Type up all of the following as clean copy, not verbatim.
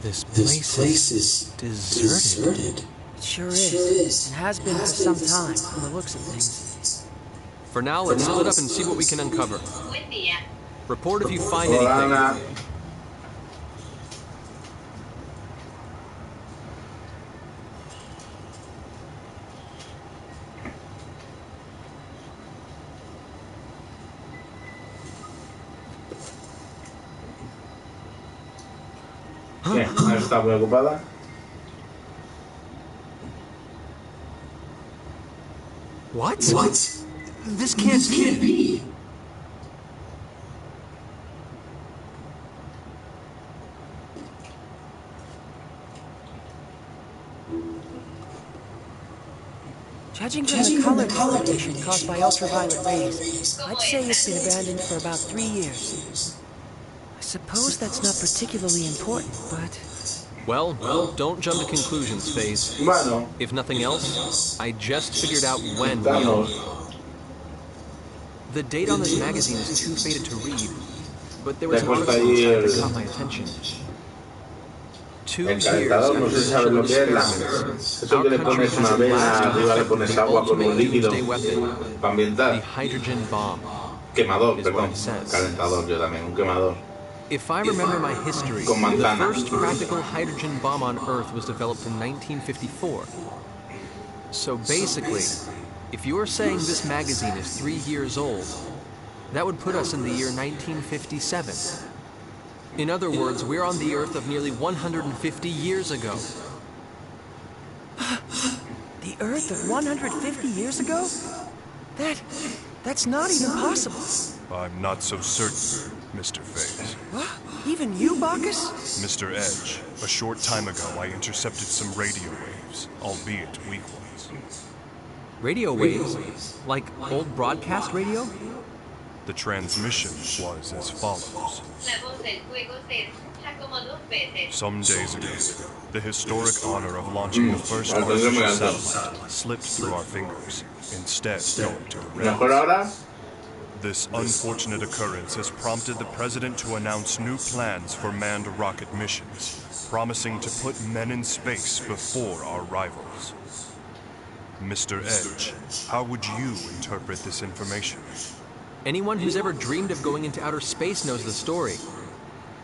This place is deserted. It sure is, and has been for some time, from the looks of things. For now, let's split up and see what we can uncover. Report if you find anything. ¿Está muy ocupada? What? This can't be. Judging from the color degradation caused by ultraviolet rays, I'd say it's been abandoned for about 3 years. I suppose that's not particularly important, but... Well, don't jump to conclusions, FaZe. Bueno. If nothing else, I just figured out when we opened. The date on this magazine is too faded to read, but there was an article inside that caught my attention. 2 years calentador, no sé si sabes lo que es eso que le pones una vela, arriba le pones agua con un líquido para ambientar. Quemador, perdón. Calentador, yo también, un quemador. If I remember my history, the first practical hydrogen bomb on Earth was developed in 1954. So basically, if you're saying this magazine is 3 years old, that would put us in the year 1957. In other words, we're on the Earth of nearly 150 years ago. The Earth of 150 years ago? That's not even possible. I'm not so certain, Mr. FaZe. What? Even you, Bacchus? Mr. Edge, a short time ago I intercepted some radio waves, albeit weak ones. Radio waves? Like old broadcast radio? The transmission was as follows. Some days ago, the historic honor of launching the first artificial satellite slipped through our fingers, instead going to the realms. This unfortunate occurrence has prompted the President to announce new plans for manned rocket missions, promising to put men in space before our rivals. Mr. Edge, how would you interpret this information? Anyone who's ever dreamed of going into outer space knows the story.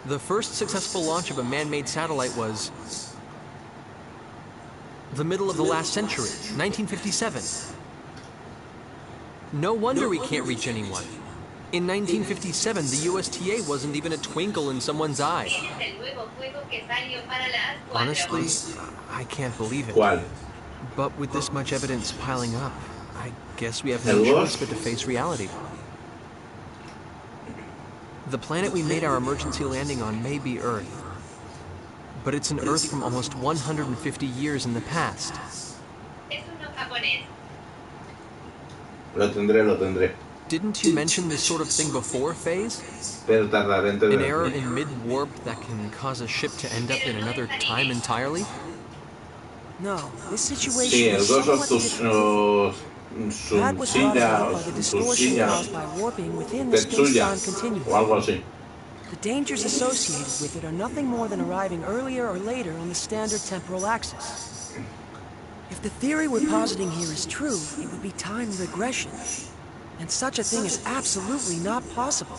The first successful launch of a man-made satellite was the middle of the last century, 1957. No wonder we can't reach anyone. In 1957, the USTA wasn't even a twinkle in someone's eye. Honestly, I can't believe it. But with this much evidence piling up, I guess we have no choice but to face reality. The planet we made our emergency landing on may be Earth, but it's an Earth from almost 150 years in the past. Lo tendré. Didn't you mention this sort of thing before, FaZe? An error in mid-warp that can cause a ship to end up in another time entirely? No, this situation is somewhat different. That was brought about by the distortion caused by warping within the space-time continuum. The dangers associated with it are nothing more than arriving earlier or later on the standard temporal axis. If the theory we're positing here is true, it would be time regression. And such a thing is absolutely not possible.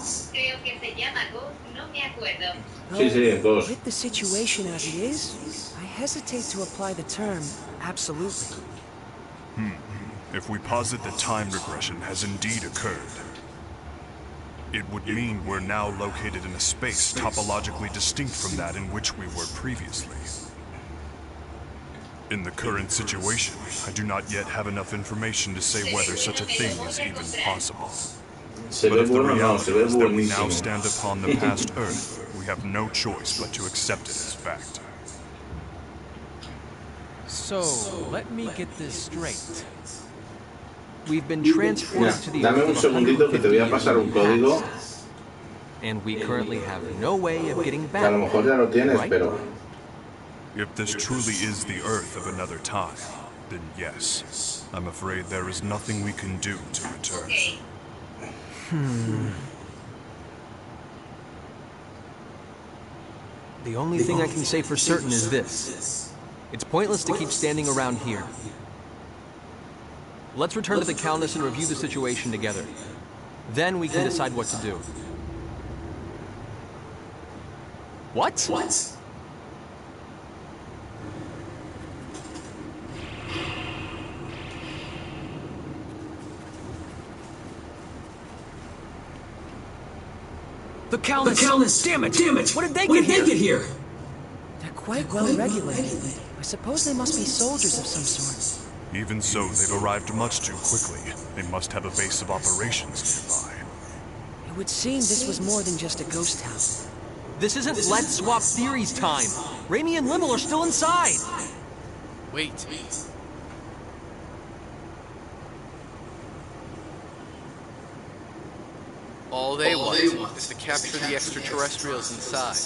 With the situation as it is, I hesitate to apply the term absolutely. If we posit that time regression has indeed occurred, it would mean we're now located in a space topologically distinct from that in which we were previously. In the current situation, I do not yet have enough information to say whether such a thing is even possible. But if the reality is that we now stand upon the past Earth, we have no choice but to accept it as fact. So, let me get this straight. We've been transported to the Earth of 150 years in the past, and we currently have no way of getting back, right? If this truly is the Earth of another time, then yes. I'm afraid there is nothing we can do to return. The only thing I can say for certain is this. It's pointless to keep standing around here. Let's return to the Countess and review the situation together. Then we can decide what to do. What? The Countess! Damn it! What did they get here? They're quite well regulated. I suppose they must be soldiers of some sort. Even so, they've arrived much too quickly. They must have a base of operations nearby. It would seem this was more than just a ghost town. This isn't Let's Swap Theories time. Raimi and Limmel are still inside. Wait. All they want is to capture the extraterrestrials inside.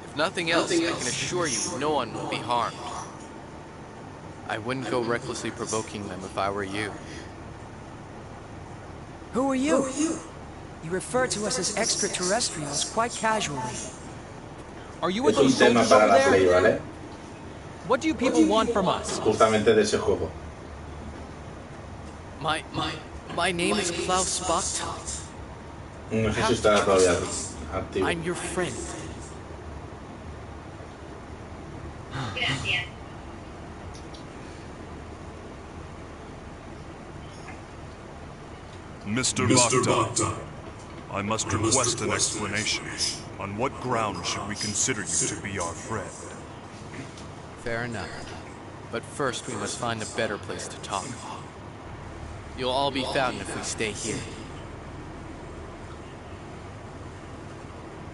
If nothing else, I can assure you no one will be harmed. I wouldn't go recklessly provoking them if I were you. Who are you? You refer to us as extraterrestrials quite casually. Are you with those soldiers over there? What do you people want from us? Justamente de ese juego. My name is Klaus Bachtal. No sé si está todavía activo. I'm your friend. Mr. Bachtal, I must request an explanation. On what ground should we consider you to be our friend? Fair enough. But first we must find a better place to talk. You'll all be found if we stay here.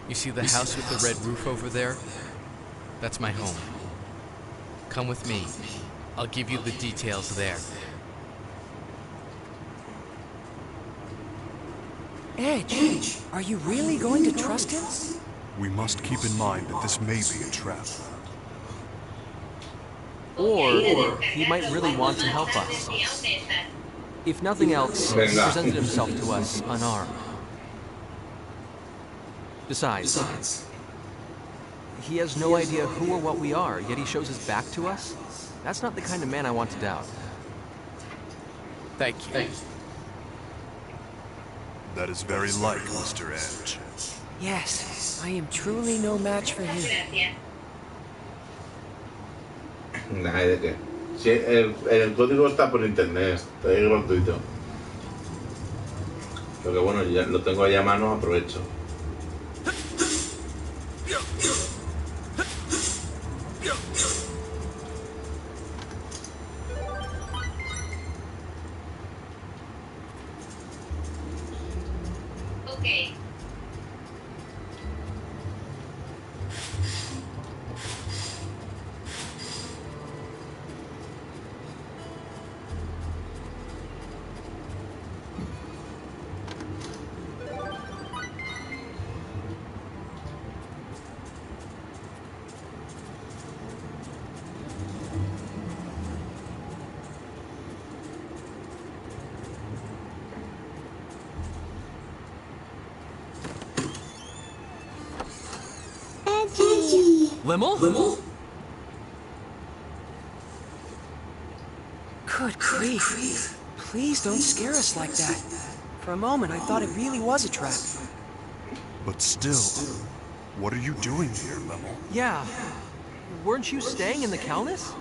You see the house with the red roof over there? That's my home. Come with me. I'll give you the details there. Edge, are you really going to trust him? We must keep in mind that this may be a trap. Or he might really want to help us. If nothing else, he presented himself to us unarmed. Besides, he has no idea who or what we are, yet he shows his back to us? That's not the kind of man I want to doubt. Thank you. That is very like Mr. Edge. Yes, I am truly no match for him. Nah, ¿de qué? Sí, el código está por internet, está ahí gratuito. Lo que bueno, ya lo tengo ahí a mano, aprovecho. Limmel? Good grief. Please don't scare us like that. For a moment, I thought it really was a trap. But still, what are you doing here, Limmel? Yeah. Weren't you staying in the Countess?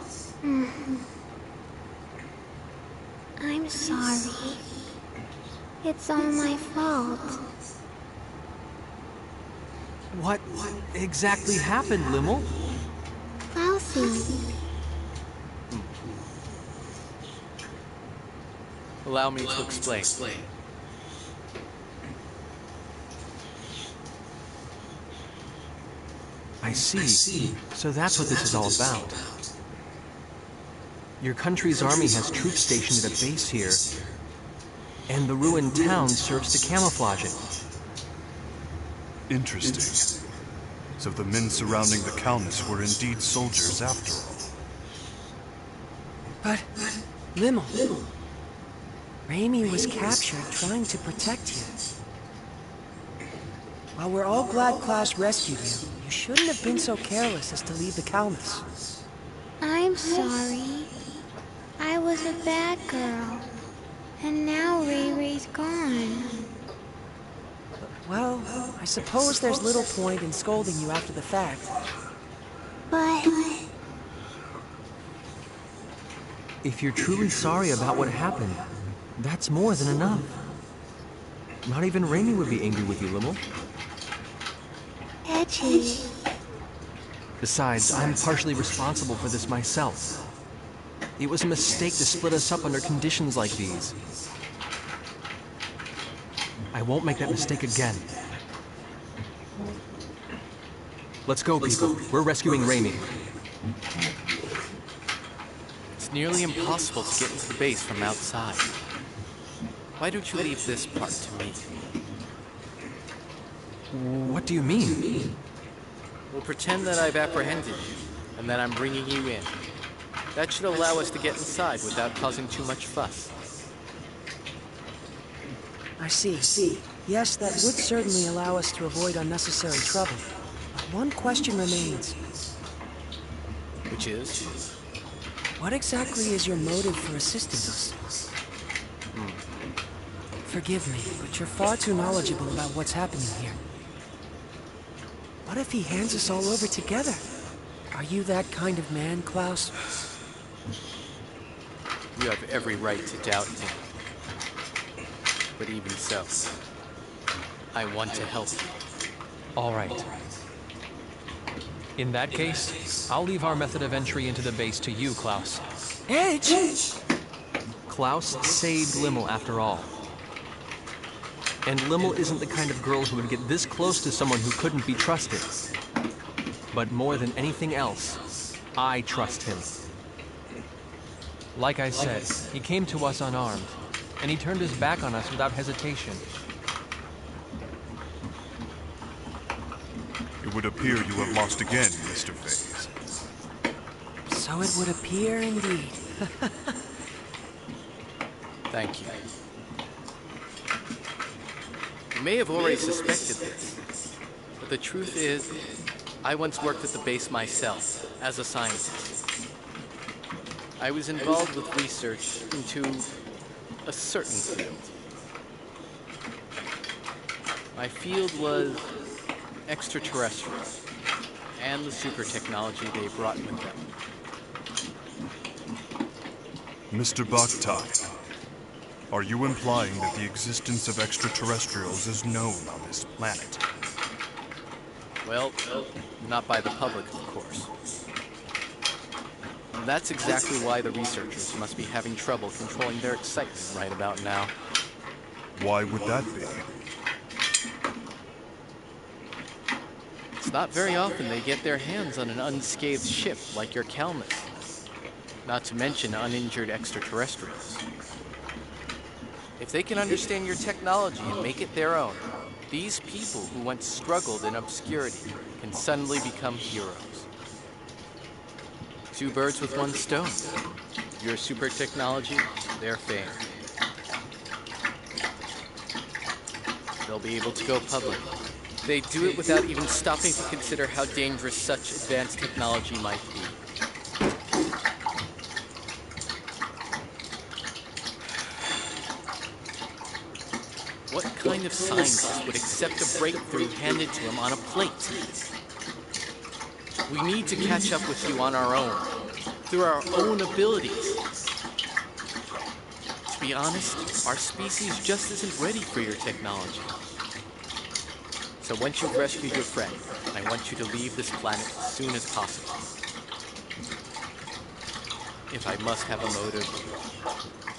I'm sorry. It's all my fault. What exactly happened, Limmel? Lousy. Allow me to explain. I see. So that's what this is all about. Your country's army has troops stationed at a base here, and the ruined town serves to camouflage it. Interesting. So the men surrounding the Countess were indeed soldiers after all. But, Limmel, Raimi was captured trying to protect you. While we're all glad Klaus rescued you, you shouldn't have been so careless as to leave the Kalmus. I'm sorry. I was a bad girl. And now Ray Ray's gone. Well, I suppose there's little point in scolding you after the fact. But... If you're truly sorry about what happened, that's more than enough. Not even Raimi would be angry with you, Limmel. Edgy. Besides, I'm partially responsible for this myself. It was a mistake to split us up under conditions like these. I won't make that mistake again. Let's go, people. We're rescuing Raimi. It's nearly impossible to get into the base from outside. Why don't you leave this part to me? What do you mean? We'll pretend that I've apprehended you, and that I'm bringing you in. That should allow us to get inside without causing too much fuss. I see. Yes, that would certainly allow us to avoid unnecessary trouble. But one question remains. Which is? What exactly is your motive for assisting us? Forgive me, but you're far too knowledgeable about what's happening here. What if he hands us all over together? Are you that kind of man, Klaus? You have every right to doubt me. But even so, I want to help you. All right. In that case, I'll leave our method of entry into the base to you, Klaus. Edge! Klaus saved Limmel after all. And Limmel isn't the kind of girl who would get this close to someone who couldn't be trusted. But more than anything else, I trust him. Like I said, he came to us unarmed, and he turned his back on us without hesitation. It would appear you have lost again, Mr. Faze. So it would appear indeed. Thank you. You may have already suspected this, but the truth is, I once worked at the base myself, as a scientist. I was involved with research into a certain field. My field was extraterrestrials, and the super technology they brought with them. Mr. Bakhtai, are you implying that the existence of extraterrestrials is known on this planet? Well, not by the public, of course. And that's exactly why the researchers must be having trouble controlling their excitement right about now. Why would that be? It's not very often they get their hands on an unscathed ship like your Kalmus. Not to mention uninjured extraterrestrials. If they can understand your technology and make it their own, these people who once struggled in obscurity can suddenly become heroes. Two birds with one stone. Your super technology, their fame. They'll be able to go public. They do it without even stopping to consider how dangerous such advanced technology might be. What kind of scientist would accept a breakthrough handed to him on a plate? We need to catch up with you on our own, through our own abilities. To be honest, our species just isn't ready for your technology. So once you've rescued your friend, I want you to leave this planet as soon as possible. If I must have a motive,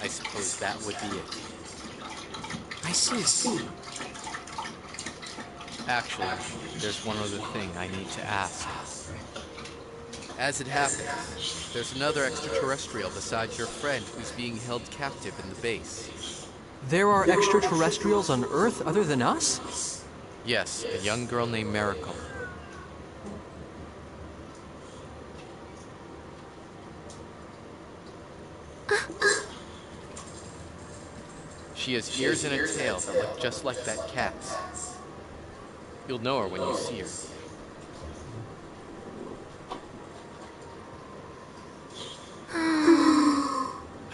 I suppose that would be it. I see. Actually, there's one other thing I need to ask. As it happens, there's another extraterrestrial besides your friend who's being held captive in the base. There are extraterrestrials on Earth other than us? Yes, a young girl named Miracle. She has ears and a tail that look just like that cat's. You'll know her when you see her.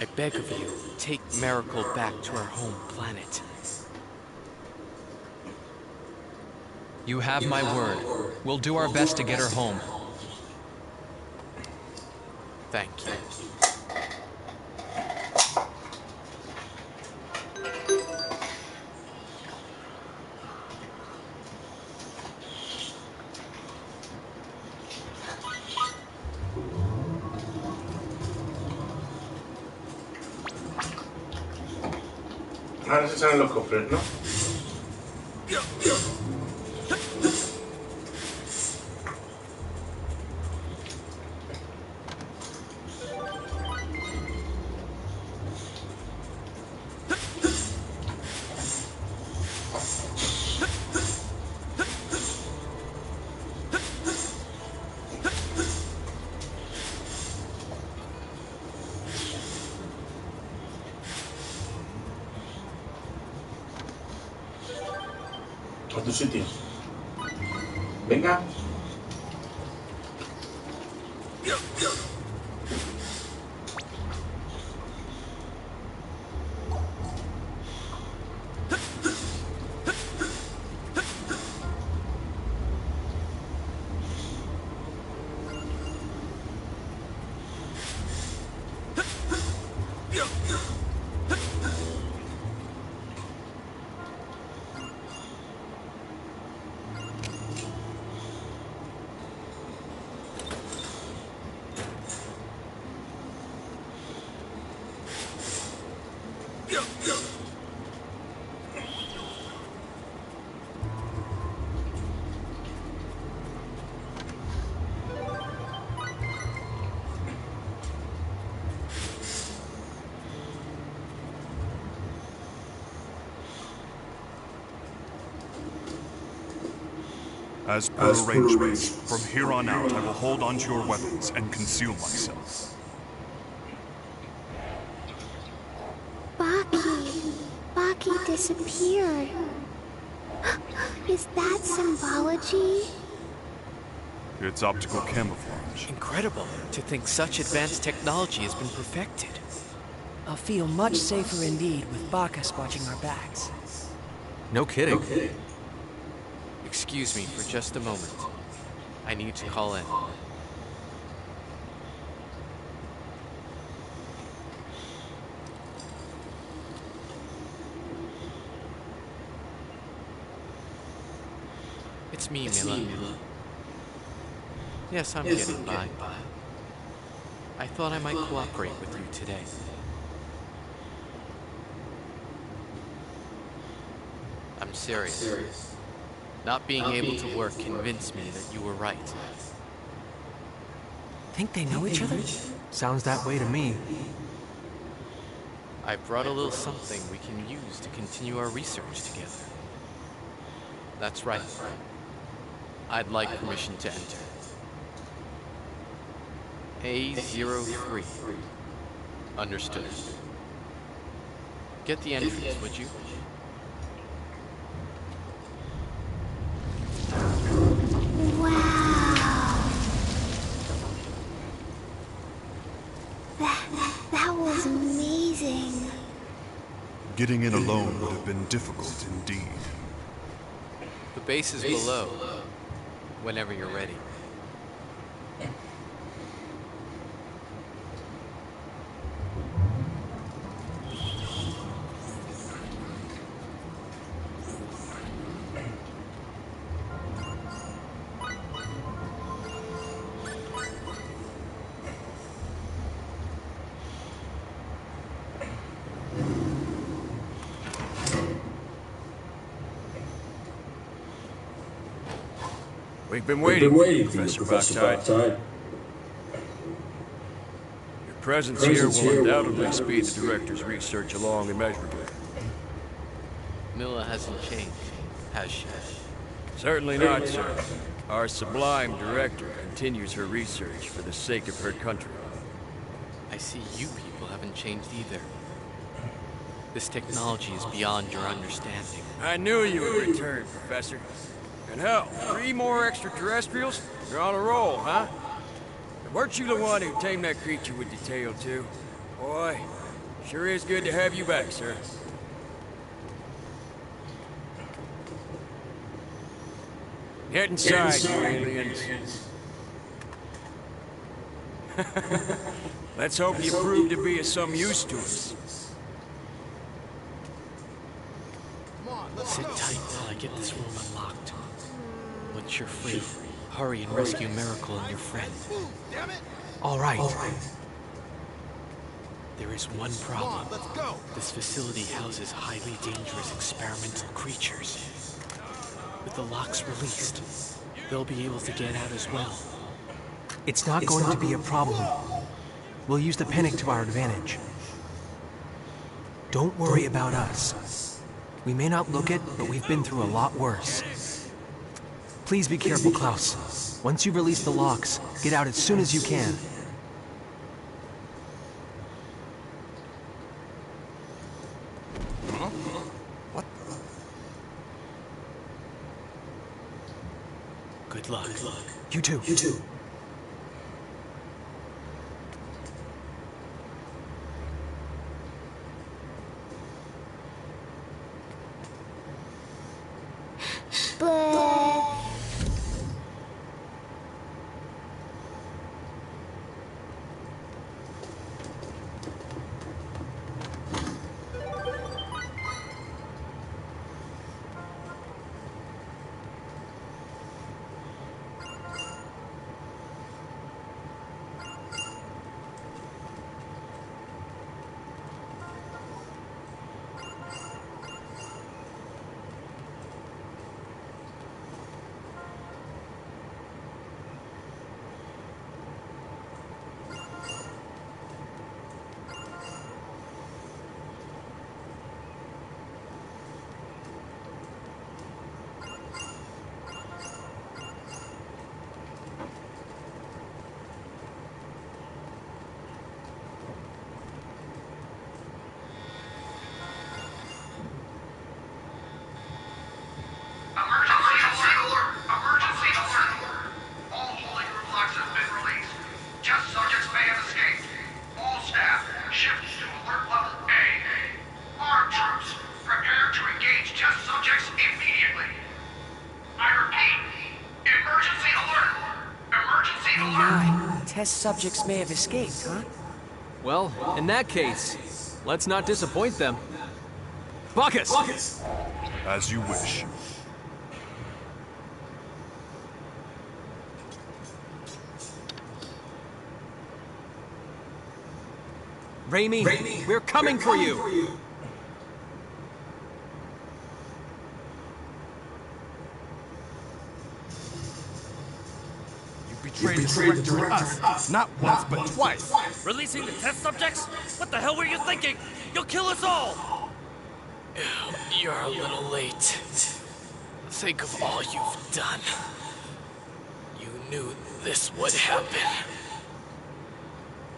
I beg of you, take Miracle back to her home planet. You have my word. We'll do our best to get her home. Thank you. Ahora se salen los cofres, ¿no? A tu sitio. Venga. As per arrangement, from here on out, I will hold onto your weapons and conceal myself. Baki disappeared. Is that symbology? It's optical camouflage. Incredible to think such advanced technology has been perfected. I'll feel much safer indeed with Bacchus watching our backs. No kidding. Excuse me for just a moment. I need to call in. It's me, Mila. Yes, I'm getting by. I thought I might cooperate with you today. I'm serious. Not being able to work convinced me that you were right. Think they know each other? Sounds that way to me. I brought a little something we can use to continue our research together. That's right. I'd like permission to enter. A03. Understood. Get the entrance, would you? That was amazing. Getting in alone would have been difficult indeed. The base is below, whenever you're ready. We've been waiting for you, Professor Baptide. Your presence here will undoubtedly speed the Director's research along immeasurably. Mila hasn't changed, has she? Certainly not, sir. Our sublime Director continues her research for the sake of her country. I see you people haven't changed either. This technology is beyond your understanding. I knew you would return, Professor. And hell, 3 more extraterrestrials? You're on a roll, huh? Weren't you the one who tamed that creature with the tail, too? Boy, sure is good to have you back, sir. Get inside, you aliens. Let's hope you prove to be of some use to us. Sit tight while I get this room unlocked. Once you're free, hurry and rescue Miracle and your friend. All right. There is one problem. This facility houses highly dangerous experimental creatures. With the locks released, they'll be able to get out as well. It's not going to be a problem. We'll use the panic to our advantage. Don't worry about us. We may not look it, but we've been through a lot worse. Please be careful, Klaus. Once you release the locks, get out as soon as you can. What? Good luck. You too. Test subjects may have escaped, huh? Well, in that case, let's not disappoint them. Bacchus! As you wish. Raimi, we're coming for you! Betrayed the director and us, not once but twice. Releasing the test subjects? What the hell were you thinking? You'll kill us all! You're a little late. Think of all you've done. You knew this would happen.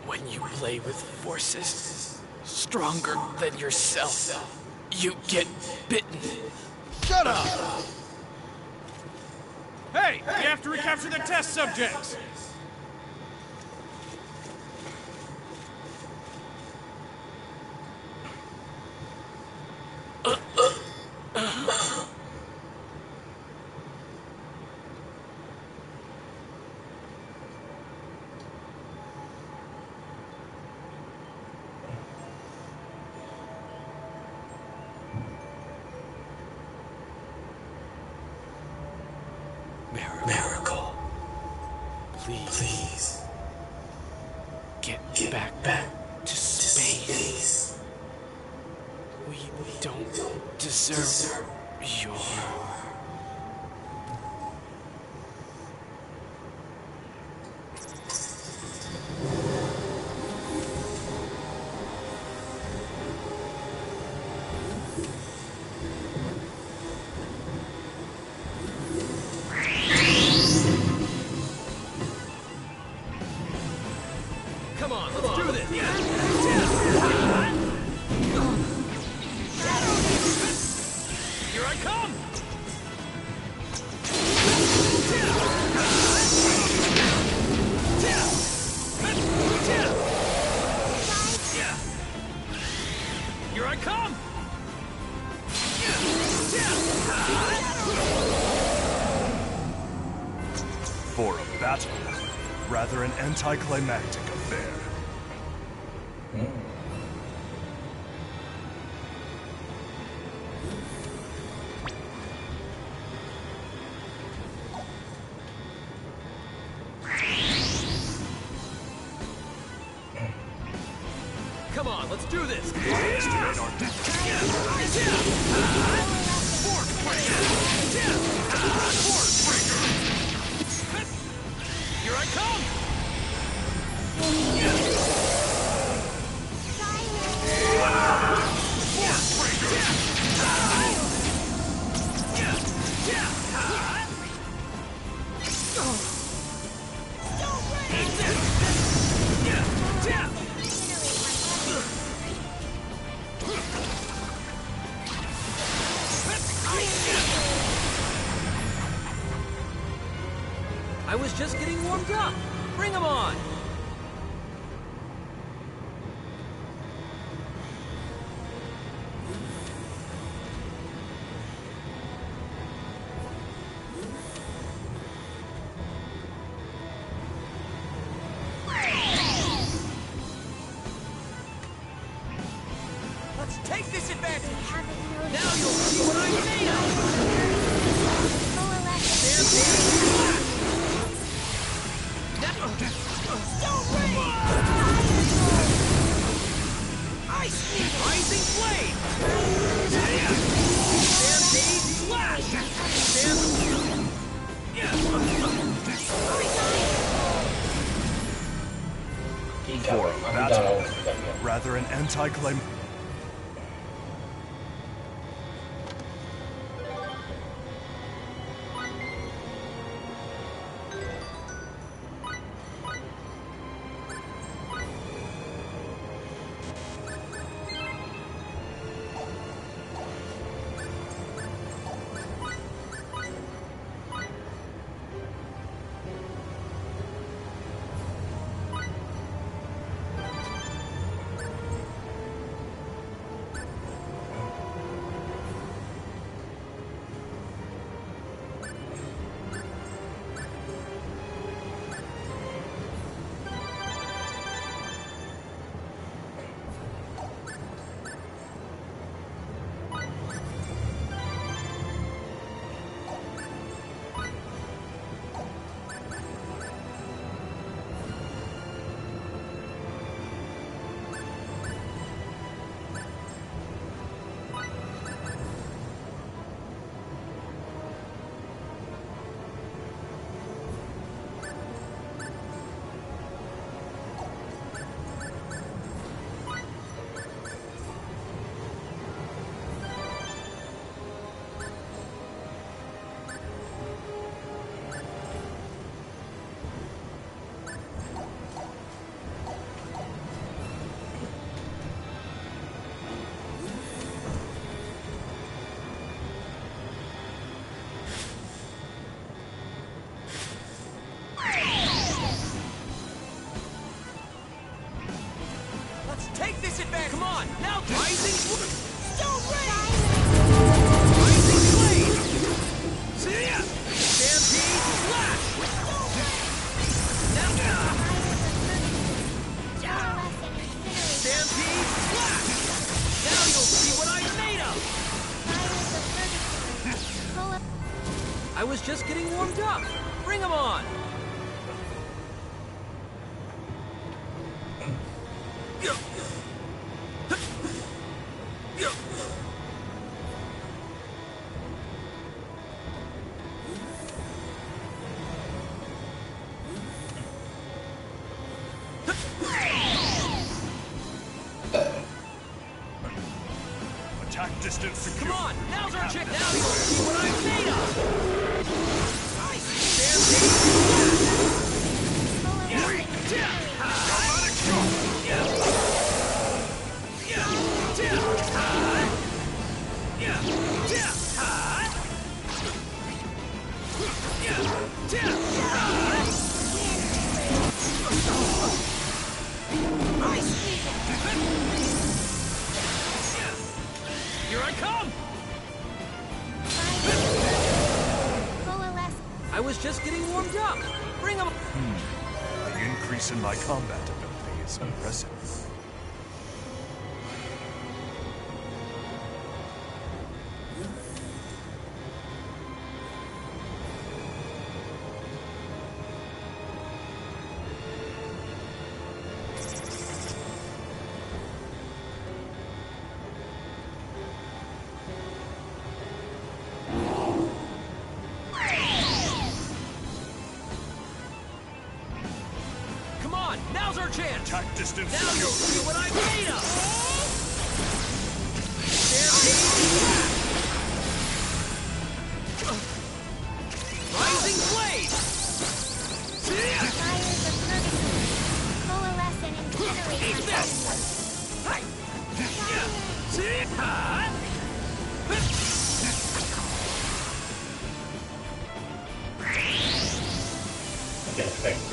When you play with forces stronger than yourself, you get bitten. Shut up! Hey, we have to recapture the test subjects! Miracle. Please. Get back to space. We don't deserve your... For a battle, rather an anticlimactic affair. Come on, let's do this! Here I come! I was just getting warmed up. Bring them on! Let's take this advantage! Now you'll see what I'm made of! Rising flame! Stampede slash! For a battle, rather an anticlimactic. Take this advantage! Come on, now rising flame! See ya! Stampede slash! Stampede slash! Now you'll see what I'm made of! I was just getting warmed up. Bring them on! Attack distance secure. Come on, now's our chance. Now you'll see what I'm made of. Stampede. Here I come! I was just getting warmed up. Bring them. The increase in my combat ability is impressive. Now's our chance! Attack distance. Now you'll see what I'm made of! Rising blade! Fires of purgatory. Coalesce and incinerate my Perfecto.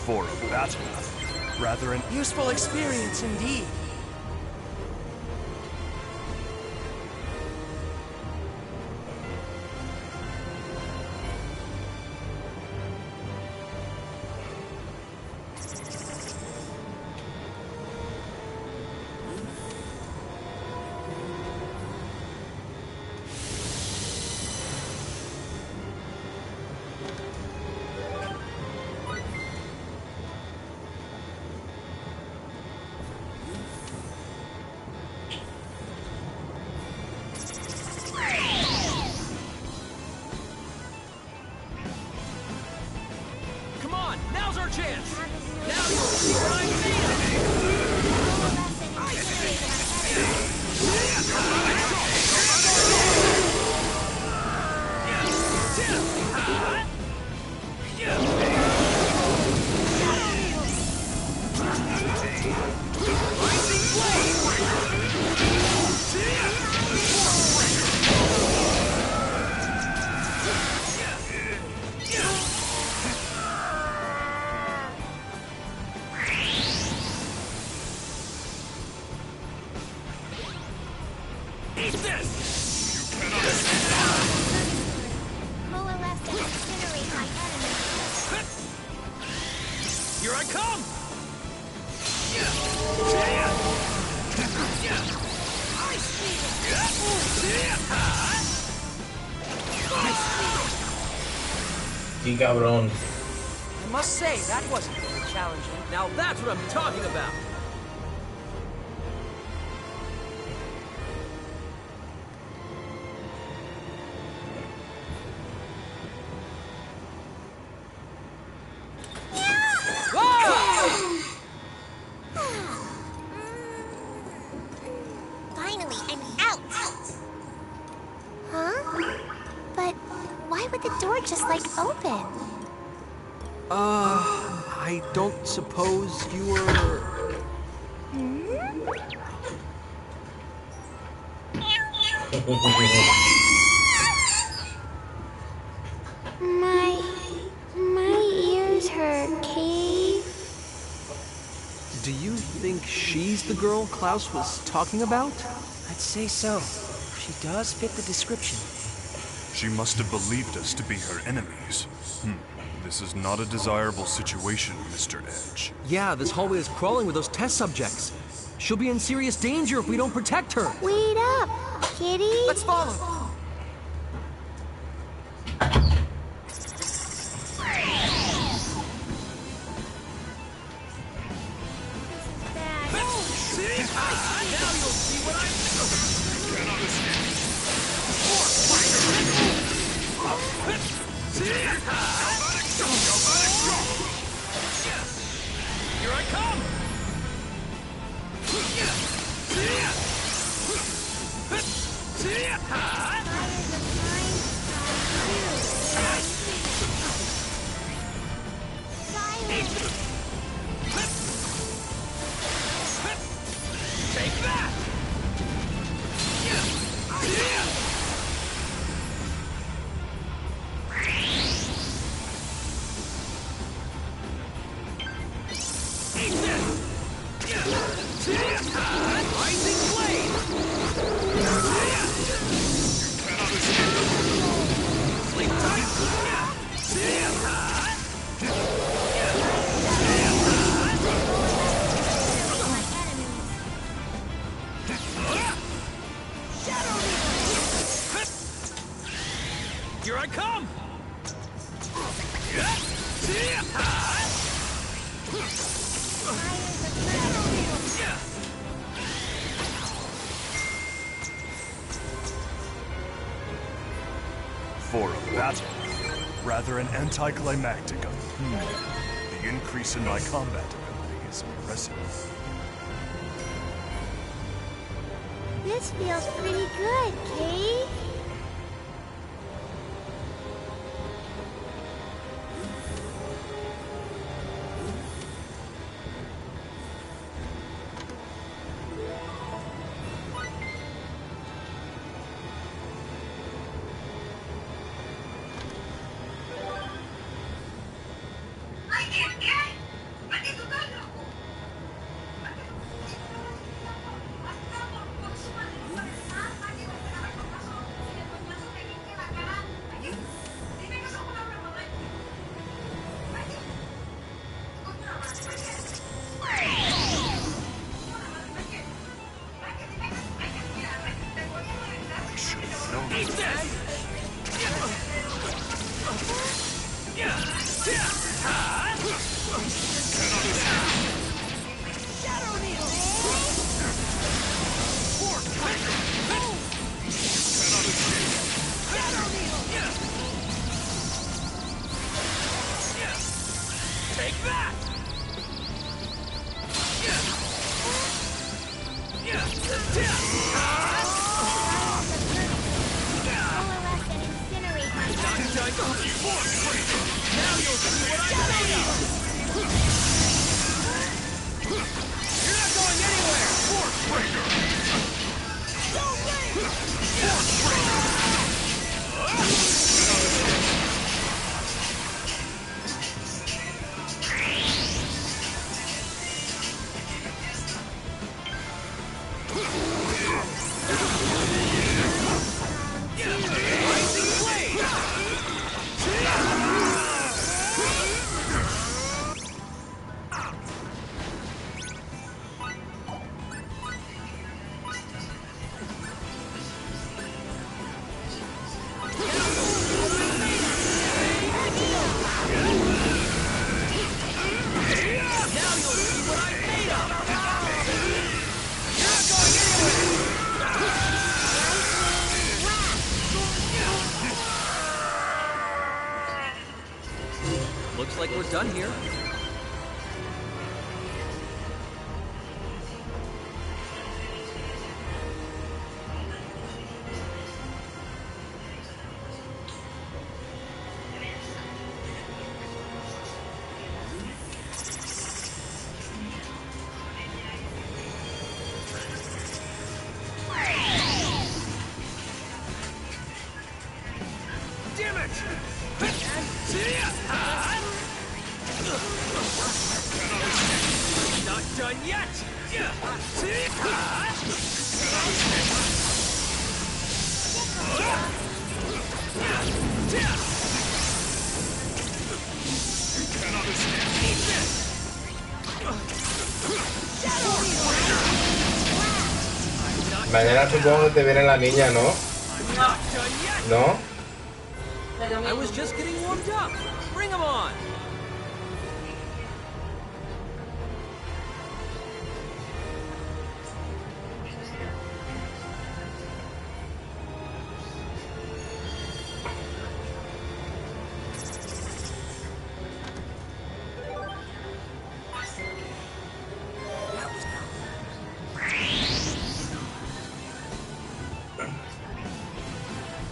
For a battle, rather an Useful experience indeed. Now's our chance! Now you'll see what I'm made of! Eat this! You cannot coalesce and incinerate my enemy. Here I come! ¡Qué cabrón! I must say, that wasn't very challenging. Now that's what I'm talking about! Finally, I'm out! Huh? But why would the door just, like, open? I don't suppose you were... My ears hurt, Kate. Do you think she's the girl Klaus was talking about? I'd say so. She does fit the description. She must have believed us to be her enemies. This is not a desirable situation, Mr. Edge. Yeah, this hallway is crawling with those test subjects. She'll be in serious danger if we don't protect her. Wait up, kitty. Let's follow. Now you'll see what I'm... Here I come! Here I come! For a battle, rather an anticlimactic. The increase in my combat ability is impressive. This feels pretty good, Kate. Looks like we're done here. Mañana supongo que te viene la niña, ¿no? ¿No? I was just getting warmed up. Bring 'em on.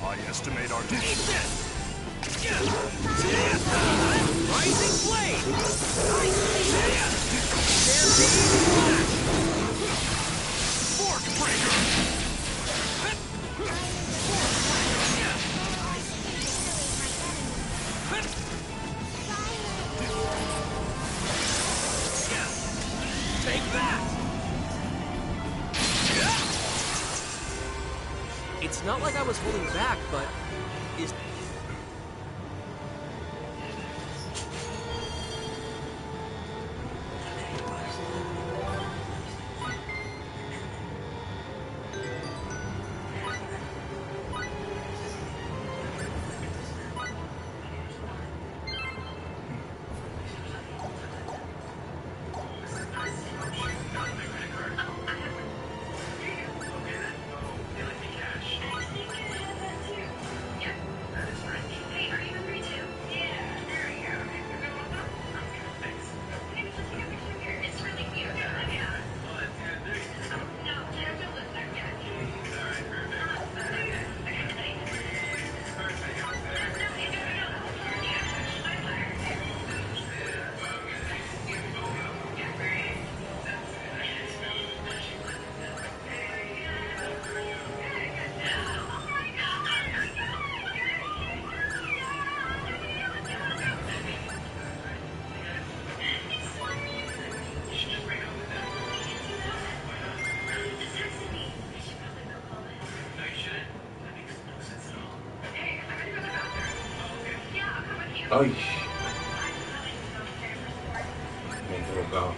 I estimate our distance. Rising blade! Fork breaker! Take that! It's not like I was holding back, but is ¡Ay! Me he equivocado.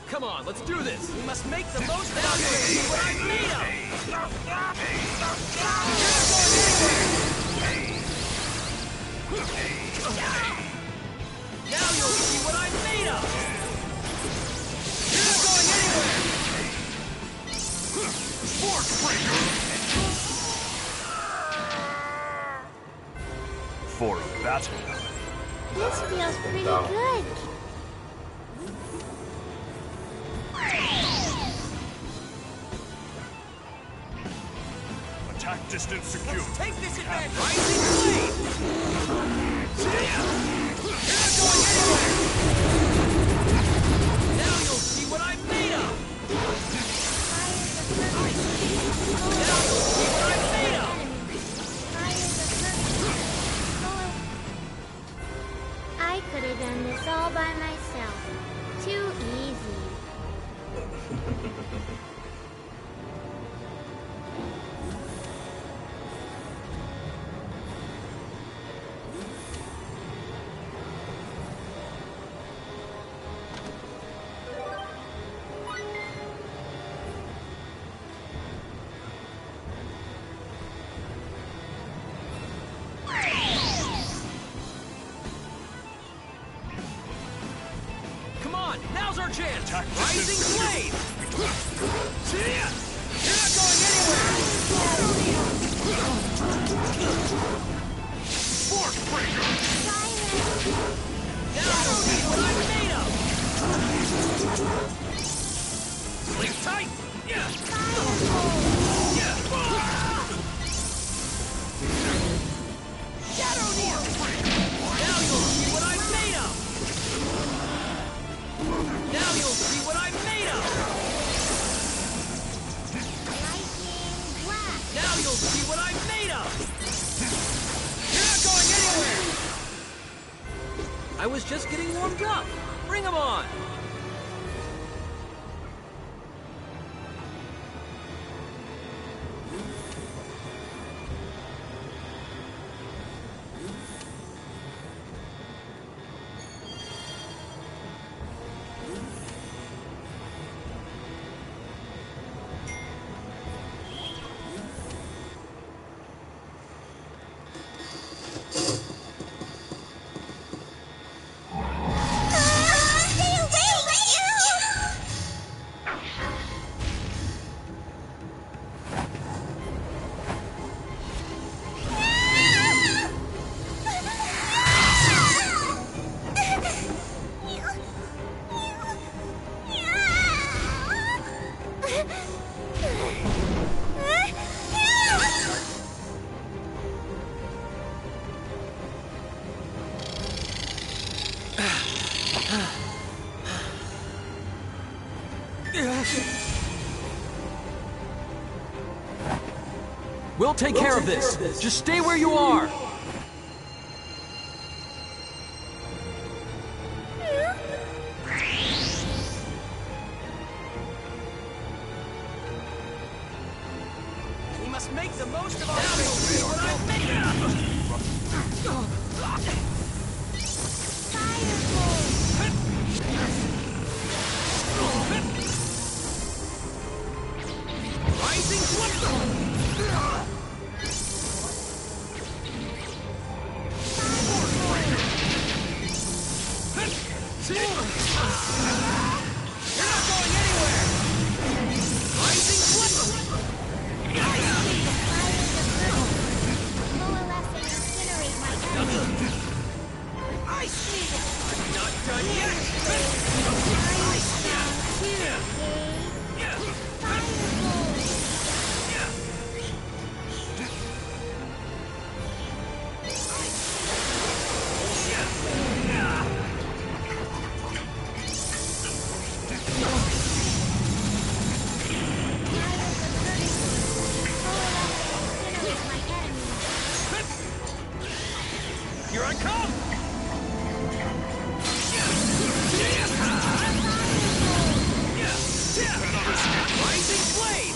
Come on, let's do this! We must make the most out of what I'm made of! Now you'll see what I'm made of! You're not going anywhere! Force breaker! For a battle. This feels pretty good. Attack distance secure. Let's take this advantage! Rising flame! You're not going anywhere! Now you'll see what I'm made of! Now you'll see what I'm made of! I could have done this all by myself. Too easy. Come on, now's our chance! Attack Rising distance flame! See ya! You're not going anywhere! Force breaker! Now you'll see what I'm made of! Sleep tight! Yeah! Yeah! Shadow Needle! Now you'll see what I'm made of! Now you'll see what I'm made of! Lightning blast. Now you'll see what I'm made of! You're not going anywhere! I was just getting warmed up. Bring 'em on! We'll take care of this. Just stay where you are. We must make the most of our what I'm made of! not going anywhere! Rising flame! I'm not done yet! Here I come! Rising flame!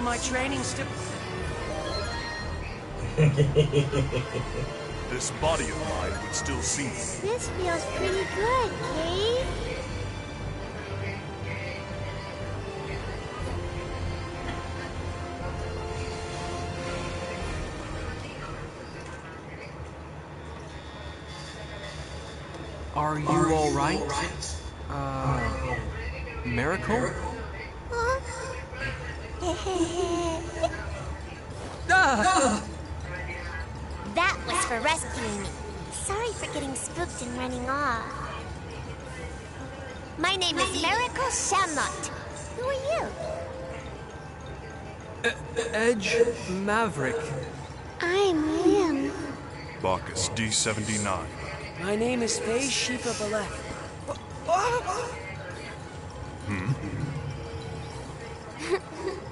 My training still... This body of mine would still see me. This feels pretty good, Kate. Are you all right? Miracle? That was for rescuing me. Sorry for getting spooked and running off. My name is Miracle Shamlot. Who are you? Edge Maverick. I'm Lim. Bacchus D79. My name is Faye Shifa Baleth.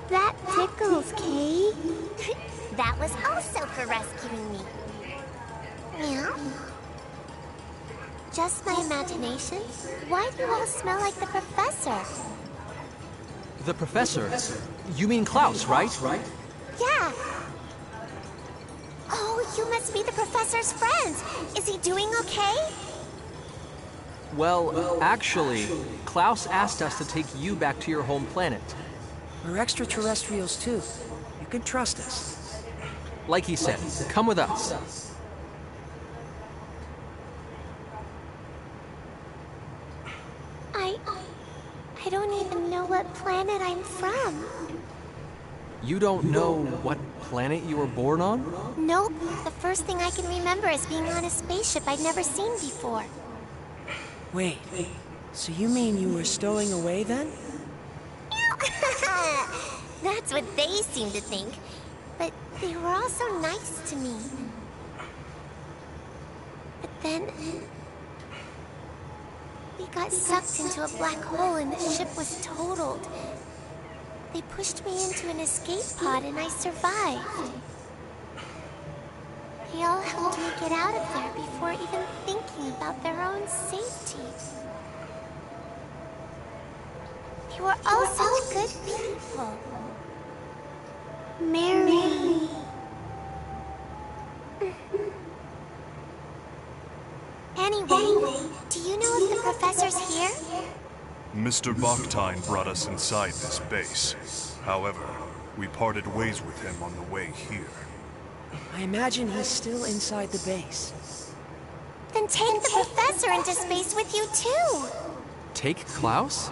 That tickles, Kay. That was also for rescuing me. Yeah? Just my imagination? Why do you all smell like the professor? The professor? You mean Klaus, right? Yeah. Oh, you must be the professor's friends. Is he doing okay? Well, actually, Klaus asked us to take you back to your home planet. We're extraterrestrials too. You can trust us. Like he said, come with us. I don't even know what planet I'm from. You don't know what planet you were born on? Nope. The first thing I can remember is being on a spaceship I'd never seen before. Wait, so you mean you were stowing away then? That's what they seem to think. But they were all so nice to me. But then... we got sucked into a black hole and the ship was totaled. They pushed me into an escape pod and I survived. They all helped me get out of there before even thinking about their own safety. They were all such good people. Mary. Anyway, do you know if the professor's here? Mr. Bakhtin brought us inside this base. However, we parted ways with him on the way here. I imagine he's still inside the base. Then can take the professor into space with you, too. Take Klaus?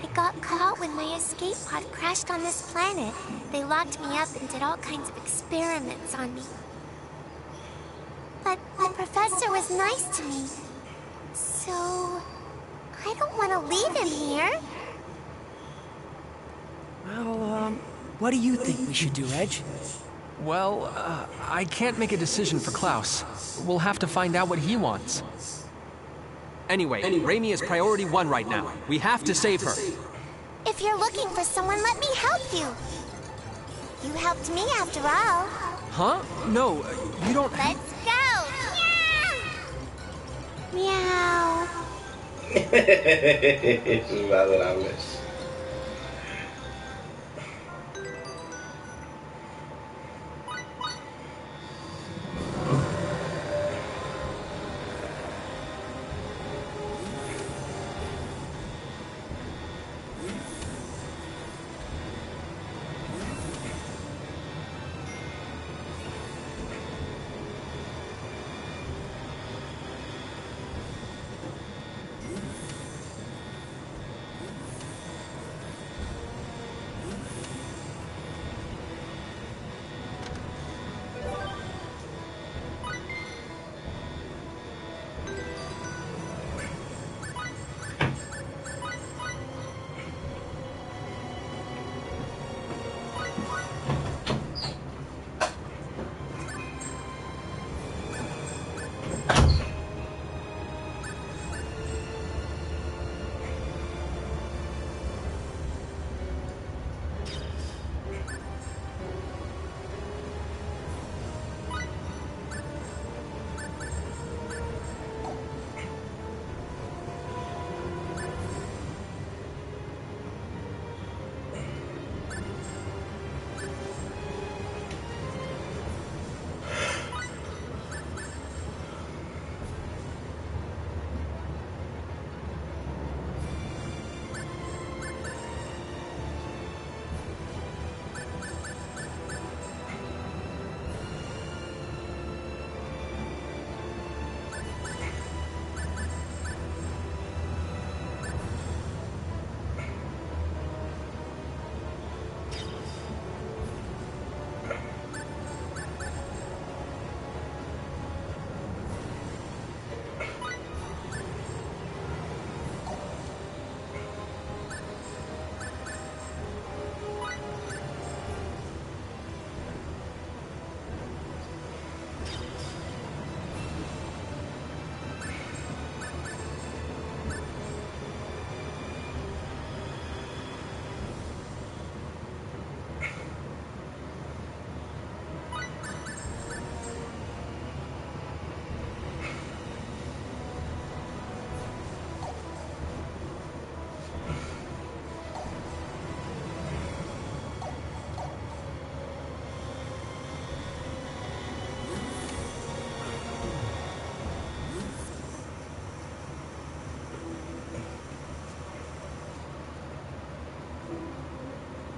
I got caught when my escape pod crashed on this planet. They locked me up and did all kinds of experiments on me. But the professor was nice to me. So, I don't want to leave him here. Well, what do you think we should do, Reg? Well, I can't make a decision for Klaus. We'll have to find out what he wants. Anyway, Raimi is priority 1 right now. We have to save her. If you're looking for someone, let me help you. You helped me after all. Huh? No, you don't... Let's go! Meow! Son adorables.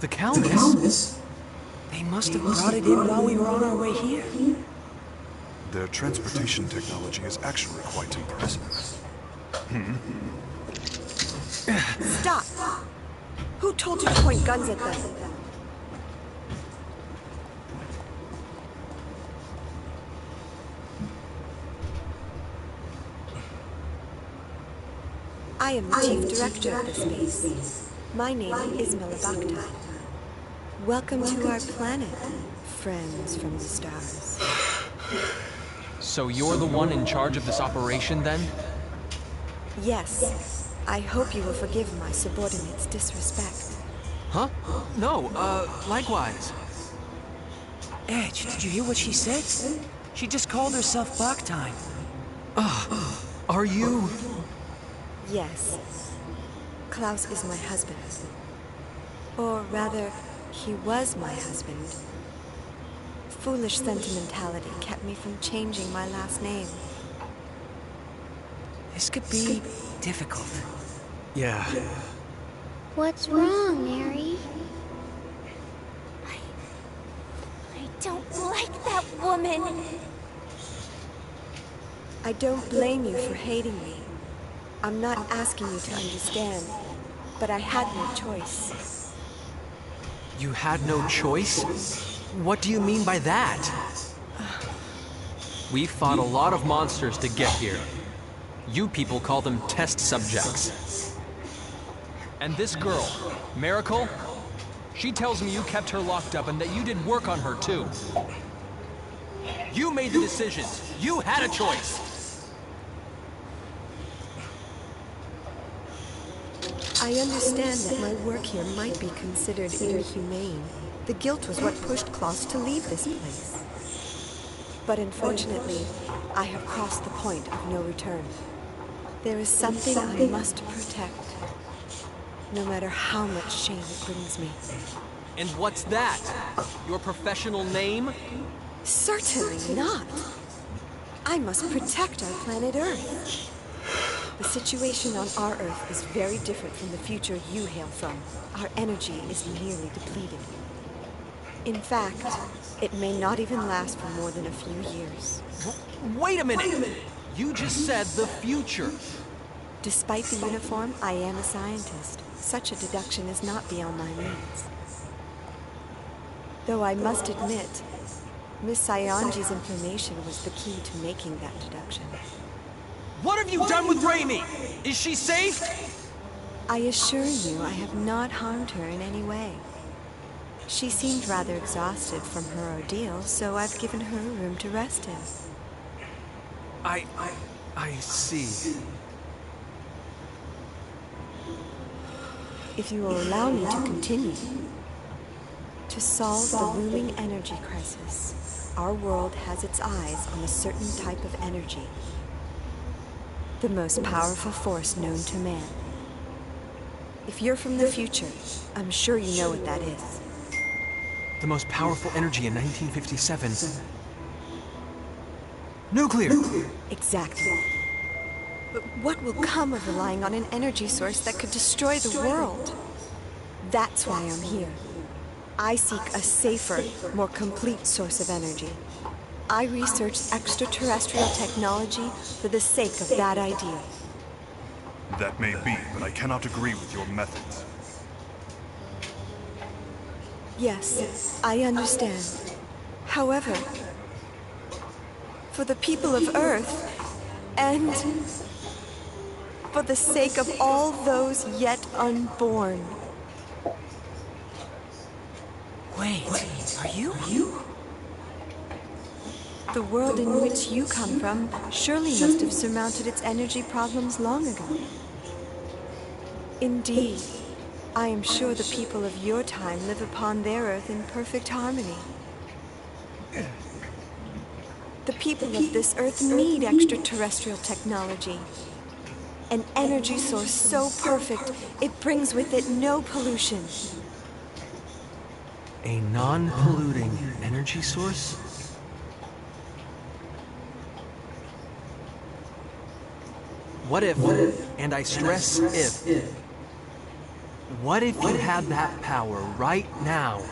The Countess? They must have brought it in while we were on our way here. Their transportation technology is actually quite impressive. Stop! Who told you to point guns at them? I am the Chief Director of this base. My name is Milibakta. Welcome to our planet, friends from the stars. So you're the one in charge of this operation, then? Yes. I hope you will forgive my subordinate's disrespect. Huh? No, likewise. Edge, did you hear what she said? She just called herself Baktime. Are you... Yes. Klaus is my husband. Or rather, he was my husband. Foolish sentimentality kept me from changing my last name. This could be difficult. Yeah. What's wrong, Mary? I don't like that woman. I don't blame you for hating me. I'm not asking you to understand, but I had no choice. You had no choice? What do you mean by that? We fought a lot of monsters to get here. You people call them test subjects. And this girl, Miracle, she tells me you kept her locked up and that you did work on her too. You made the decisions. You had a choice. I understand that my work here might be considered inhumane. The guilt was what pushed Klaus to leave this place. But unfortunately, I have crossed the point of no return. There is something I must protect, no matter how much shame it brings me. And what's that? Your professional name? Certainly not. I must protect our planet Earth. The situation on our Earth is very different from the future you hail from. Our energy is nearly depleted. In fact, it may not even last for more than a few years. Wait a minute! You just said the future. Despite the uniform, I am a scientist. Such a deduction is not beyond my means. Though I must admit, Miss Saionji's information was the key to making that deduction. What have you done with Raimi? Is she safe? I assure you I have not harmed her in any way. She seemed rather exhausted from her ordeal, so I've given her a room to rest in. I see. If you will allow me to continue, to solve the looming energy crisis, our world has its eyes on a certain type of energy. The most powerful force known to man. If you're from the future, I'm sure you know what that is. The most powerful energy in 1957. Nuclear! Exactly. But what will come of relying on an energy source that could destroy the world? That's why I'm here. I seek a safer, more complete source of energy. I researched extraterrestrial technology for the sake of that idea. That may be, but I cannot agree with your methods. Yes, I understand. However, for the people of Earth, and for the sake of all those yet unborn. Wait, are you? The world in which you come from surely must have surmounted its energy problems long ago. Indeed, I am sure the people of your time live upon their Earth in perfect harmony. The people of this Earth need extraterrestrial technology. An energy source so perfect, it brings with it no pollution. A non-polluting energy source? What if, and I stress if, what if you had that power right now?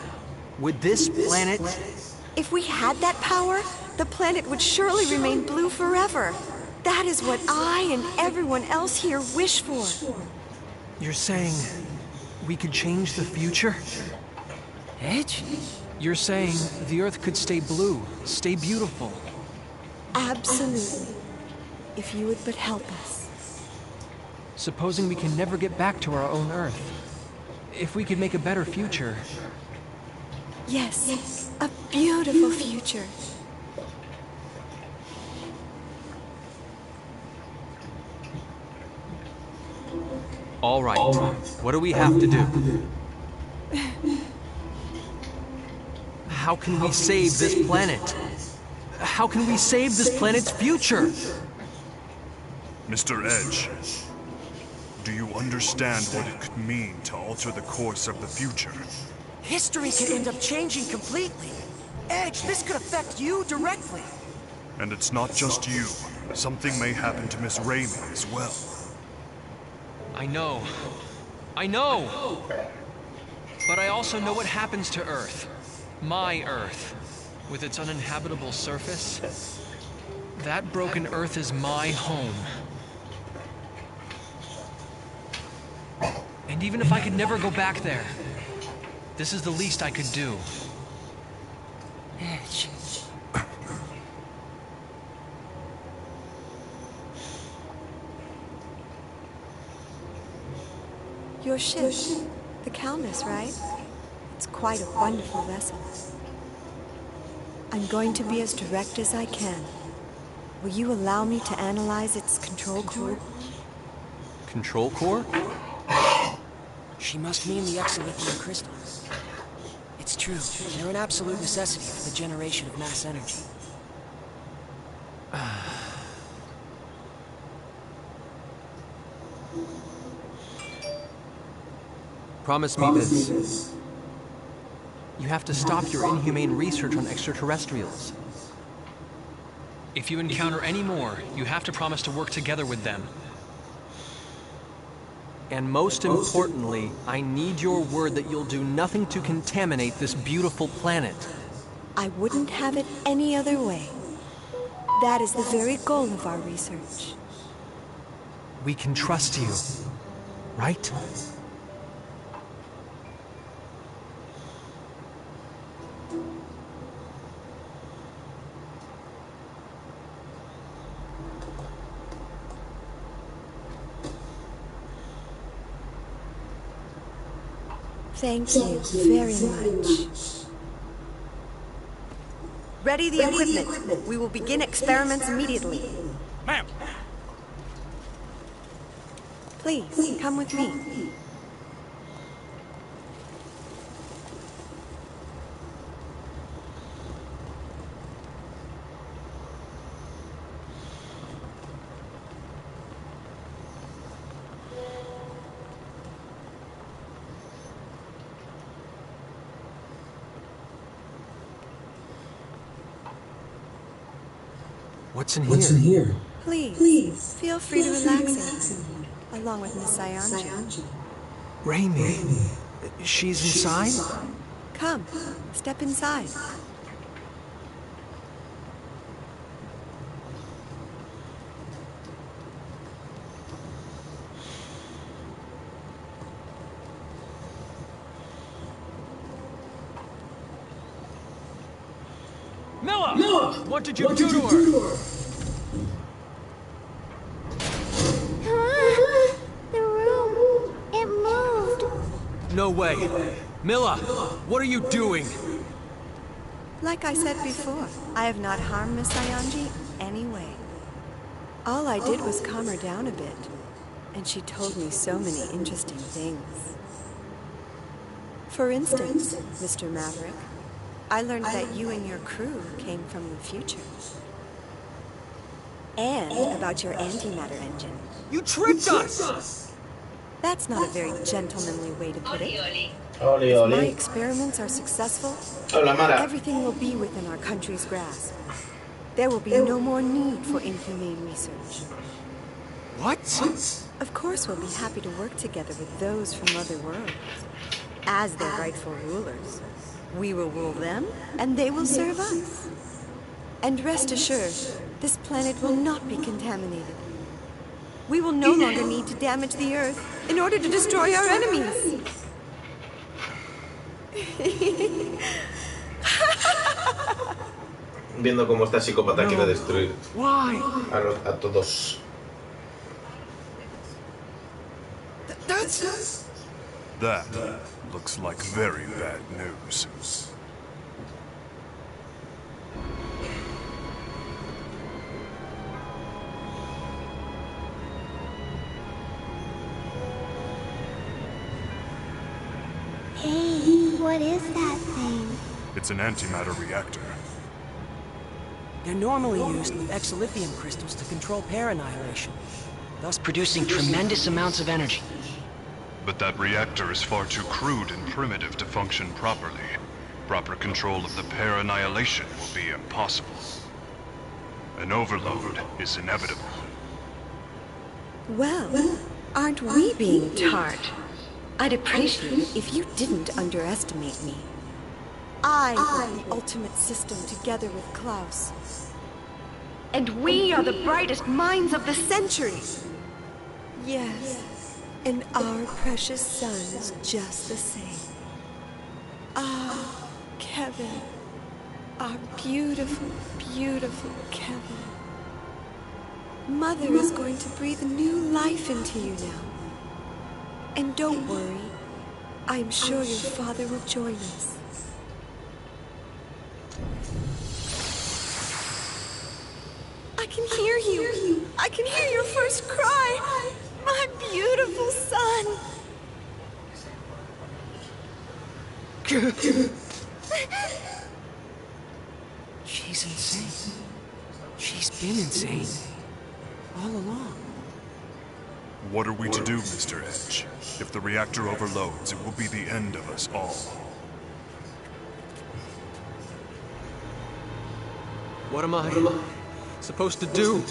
Would this planet... If we had that power, the planet would surely remain blue forever. That is what I and everyone else here wish for. You're saying we could change the future? Edge? You're saying the Earth could stay blue, stay beautiful. Absolutely. If you would but help us. Supposing we can never get back to our own Earth. If we could make a better future. Yes, a beautiful future. All right. What do we have to do? How can we save this planet? How can we save this planet's future? Mr. Edge, do you understand what it could mean to alter the course of the future? History could end up changing completely. Edge, this could affect you directly. And it's not just you. Something may happen to Miss Raimi as well. I know. But I also know what happens to Earth. My Earth. With its uninhabitable surface. That broken Earth is my home. And even if I could never go back there, this is the least I could do. Your ship, the Calmus, right? It's quite a wonderful vessel. I'm going to be as direct as I can. Will you allow me to analyze its control core? Control core? She must mean the exolithium crystal. It's true, they're an absolute necessity for the generation of mass energy. Promise me this. You have to stop your inhumane research on extraterrestrials. If you encounter any more, you have to promise to work together with them. And most importantly, I need your word that you'll do nothing to contaminate this beautiful planet. I wouldn't have it any other way. That is the very goal of our research. We can trust you, right? Thank you very much. Ready the equipment. We will begin experiments immediately. Ma'am! Please, come with me. What's in here? Please, feel free to relax along with Miss Sayanji. Raimi. She's inside? Come, step inside. Milla! What did you do to her? The room, it moved. No way. Milla, what are you doing? Like I said before, I have not harmed Miss Sayanji anyway. All I did was calm her down a bit, and she told me so many interesting things. For instance, Mr. Maverick, I learned that you and your crew came from the future. And about your antimatter engine. You tricked us! That's not a very gentlemanly way to put it. Oli, If my oli. experiments are successful, Hola, Mara. everything will be within our country's grasp. There will be no more need for inhumane research. What? Of course, we'll be happy to work together with those from other worlds. As their rightful rulers, we will rule them, and they will serve us. And rest assured, this planet will not be contaminated. We will no longer need to damage the Earth in order to destroy our enemies. Viendo cómo esta psicópata quiere destruir a todos. That looks like very bad news. Hey, what is that thing? It's an antimatter reactor. They're normally used with exolithium crystals to control pair annihilation, thus producing tremendous amounts of energy. But that reactor is far too crude and primitive to function properly. Proper control of the pair annihilation will be impossible. An overload is inevitable. Well, aren't we being tart? I'd appreciate it if you didn't underestimate me. I built the ultimate system together with Klaus. And we are the brightest minds of the century. Yes, and our precious sons just the same. Ah, Kevin. Our beautiful, beautiful Kevin. Mother is going to breathe new life into you now. And don't worry, I'm sure your father will join us. I can hear you. I can hear your first cry. My beautiful son. She's insane. She's been insane. All along. What are we to do, Mr. Edge? If the reactor overloads, it will be the end of us all. What am I supposed to do?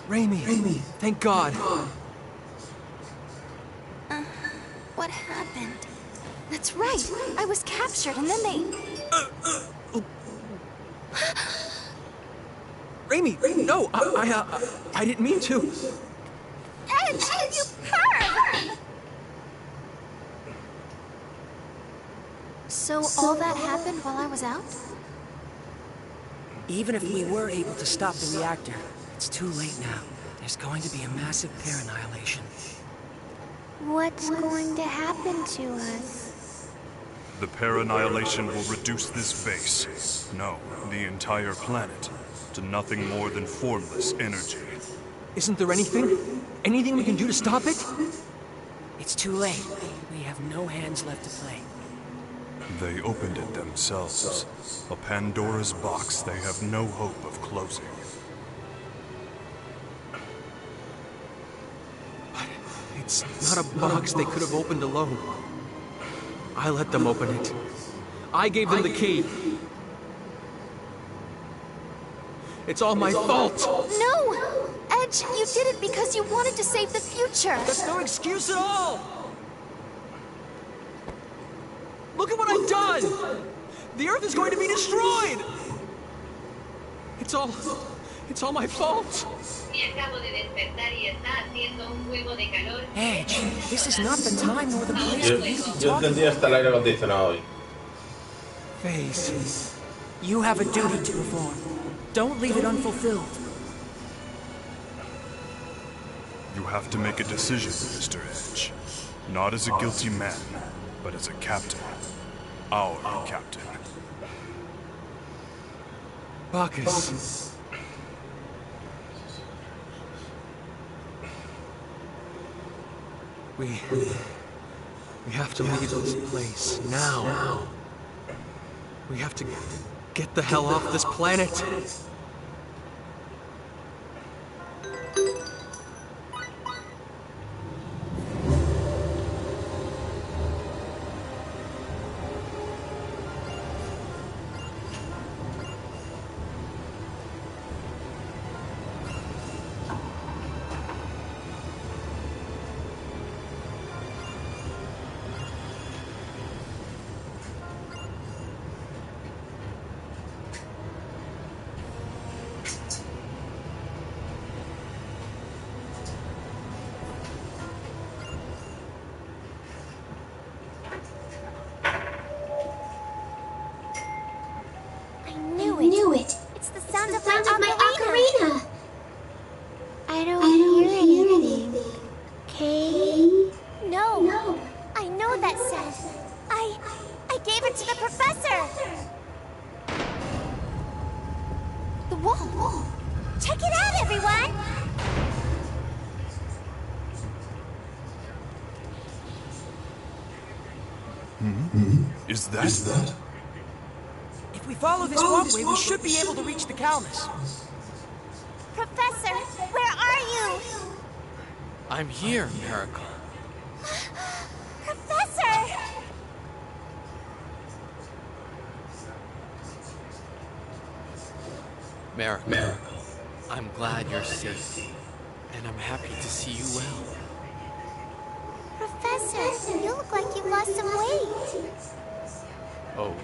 Raimi, thank God. What happened? That's right. I was captured and then they... Raimi, no, I didn't mean to. Edge, you perv! So all that happened while I was out? Even if we were able to stop the reactor, it's too late now. There's going to be a massive pair annihilation. What's going to happen to us? The pair annihilation will reduce this base, no, the entire planet, to nothing more than formless energy. Isn't there anything we can do to stop it? It's too late. We have no hands left to play. They opened it themselves. A Pandora's box they have no hope of closing. But it's not a box they could have opened alone. I let them open it. I gave them the key. It's all my fault. No! Edge, you did it because you wanted to save the future. That's no excuse at all! Look at what I've done! The Earth is going to be destroyed! It's all my fault. Edge, this is not the time nor the place for you to be Yo encendí hasta el aire acondicionado hoy. Face. You have a duty to perform. Don't leave it unfulfilled. You have to make a decision, Mr. Edge. Not as a guilty man, but as a captain. Our captain. Bacchus. We have to leave this place now. We have to get the hell off this planet. I knew it. It's the sound of my ocarina. I don't hear anything. Kay? No. I know that sound. I gave it to the professor. The wall. Check it out, everyone. Is that? If we follow this walkway, we should be able to reach the Calnus. Professor, where are you? I'm here, Miracle. Professor! Miracle, I'm glad you're safe, and I'm happy to see you well. Professor, you look like you've lost some weight. Oh.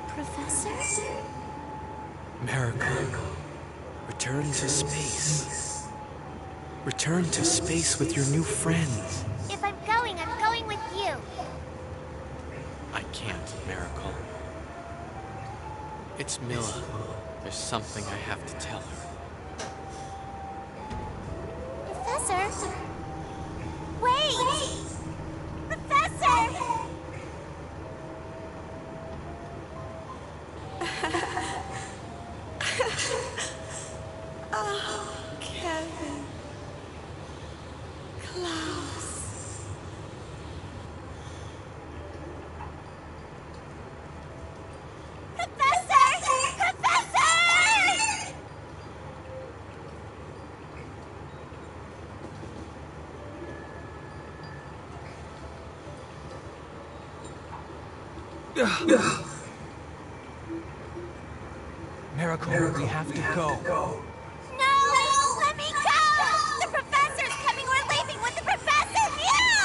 Professor? Miracle, return to space. Return to space with your new friends. If I'm going with you. I can't, Miracle. It's Milla. There's something I have to tell her. Professor? Wait! Professor! Oh, Kevin. Klaus. Professor! Professor! Miracle, we have to go. No! Let me go! The professor's coming! We're leaving with the professor! No!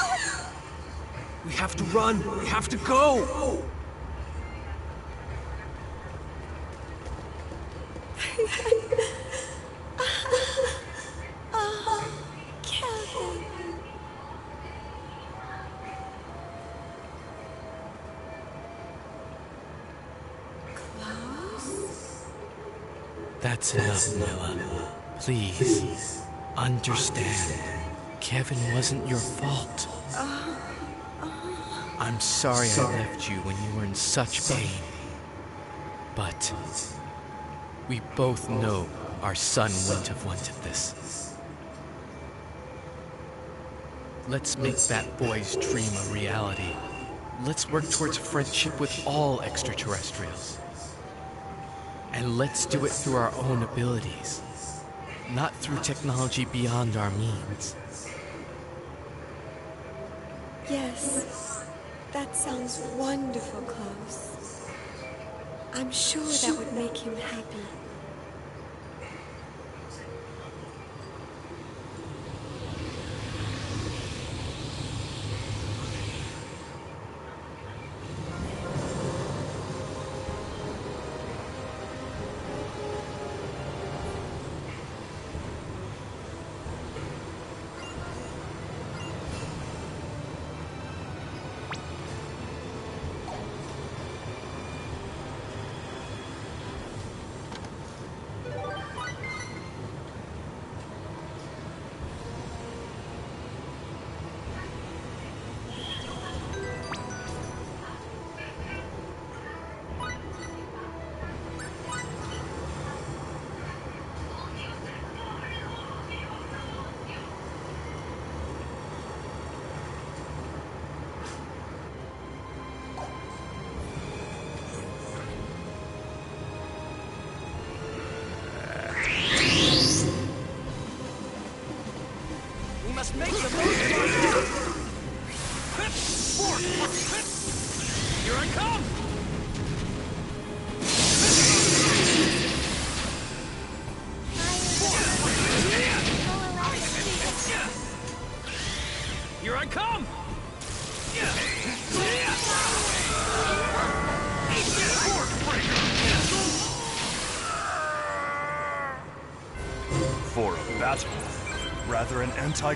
We have to run. We have to go. Oh, Kevin. Klaus? That's enough, Milla. Please, understand. Kevin wasn't your fault. I'm sorry I left you when you were in such pain. But we both know our son wouldn't have wanted this. Let's make that boy's dream a reality. Let's work towards friendship with all extraterrestrials. And let's do it through our own abilities, not through technology beyond our means. Yes, that sounds wonderful, Klaus. I'm sure that would make him happy. Make the most of our Here I come! Here I come! For a battle, rather an anti...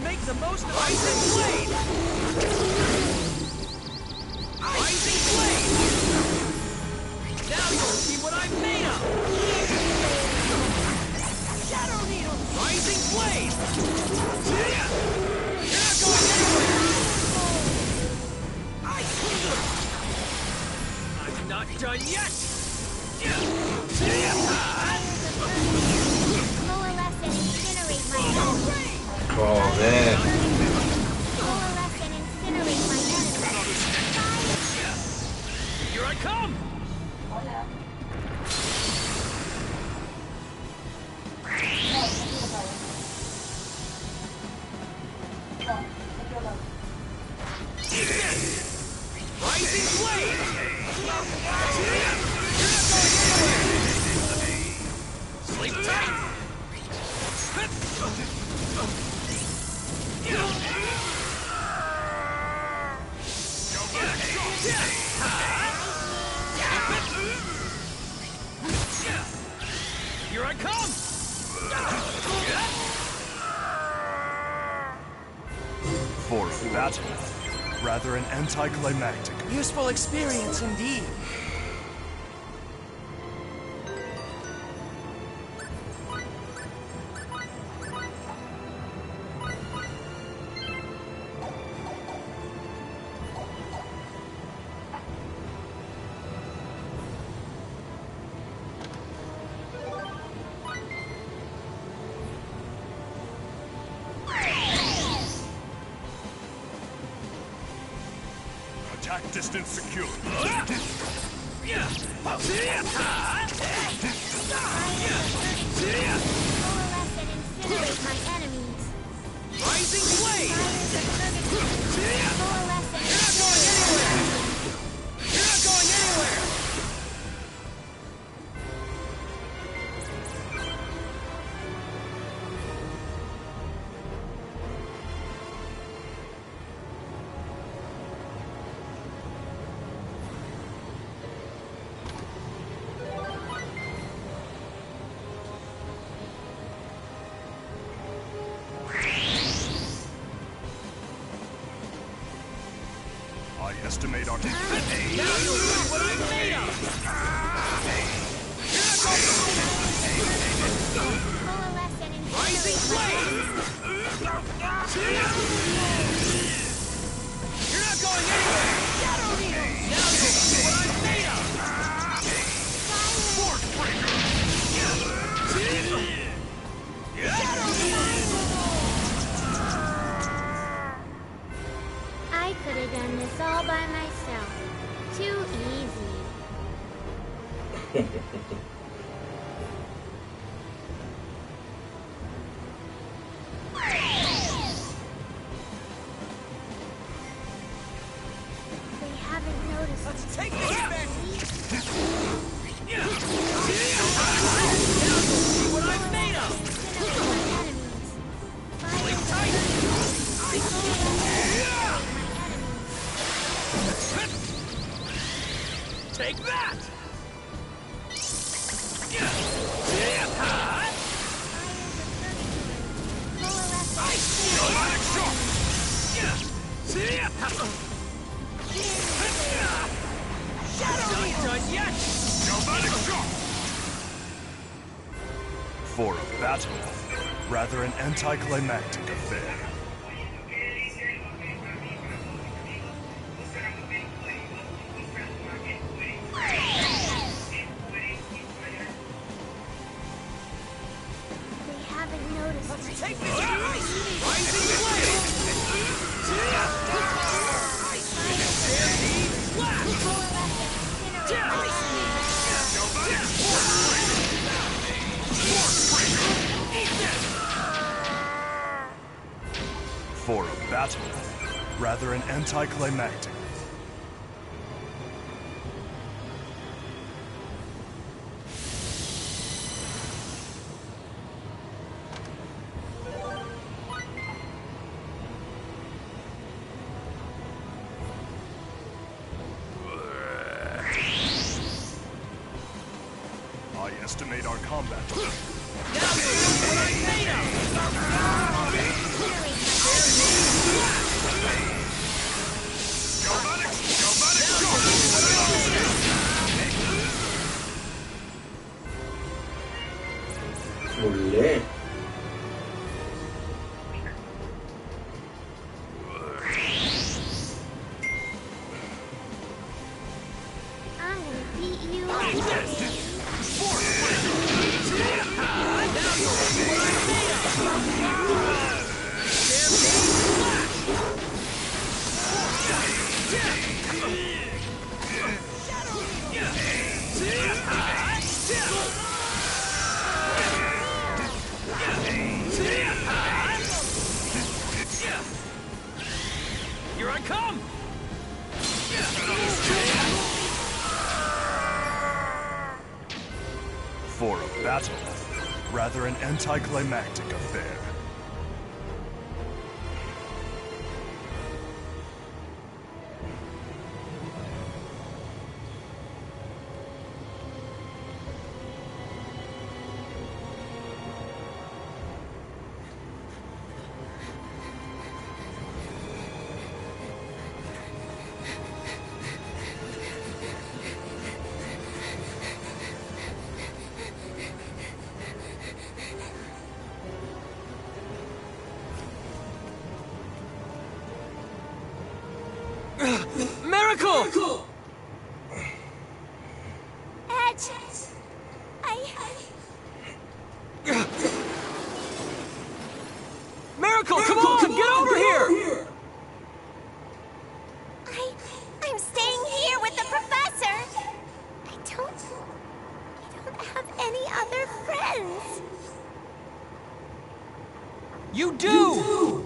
Make the most of ice and blade! Rising flame! Now you'll see what I'm made of! Shadow needle! Rising flame! You're not going anywhere! I'm not done yet! Coalesce and incinerate my enemy. Joder. Coalesce and incinerate my enemy. Here I come! Rising flame! Sleep tight! Here I come! For a battle, rather an anticlimactic. Useful experience indeed. Attack distance secure. Coalesce and incinerate my enemies. Rising flame! Coalesce and You're not going anywhere! You're not going anywhere! I estimate our... Now you'll see what I'm made of! You're not going Coalesce and Rising flame! You're not going anywhere! Shadow needle! Now you'll see what I'm made of! Force breaker! Shadow needle! I could have done this all by myself. Too easy. They haven't noticed. Let's take this back! See what I'm made of! Sleep tight! Take that! Robotic shock! Shadow not done yet! Robotic shock! For a battle, rather an anticlimactic affair. They haven't noticed. Let's take this out! Rising flame! For a battle, rather an anticlimactic. I estimate our combat. Now you see what I'm made of! Now I come! For a battle, rather an anticlimactic affair. Miracle! Edge! Miracle, come on, get over here! I'm staying here with the professor! I don't have any other friends. You do!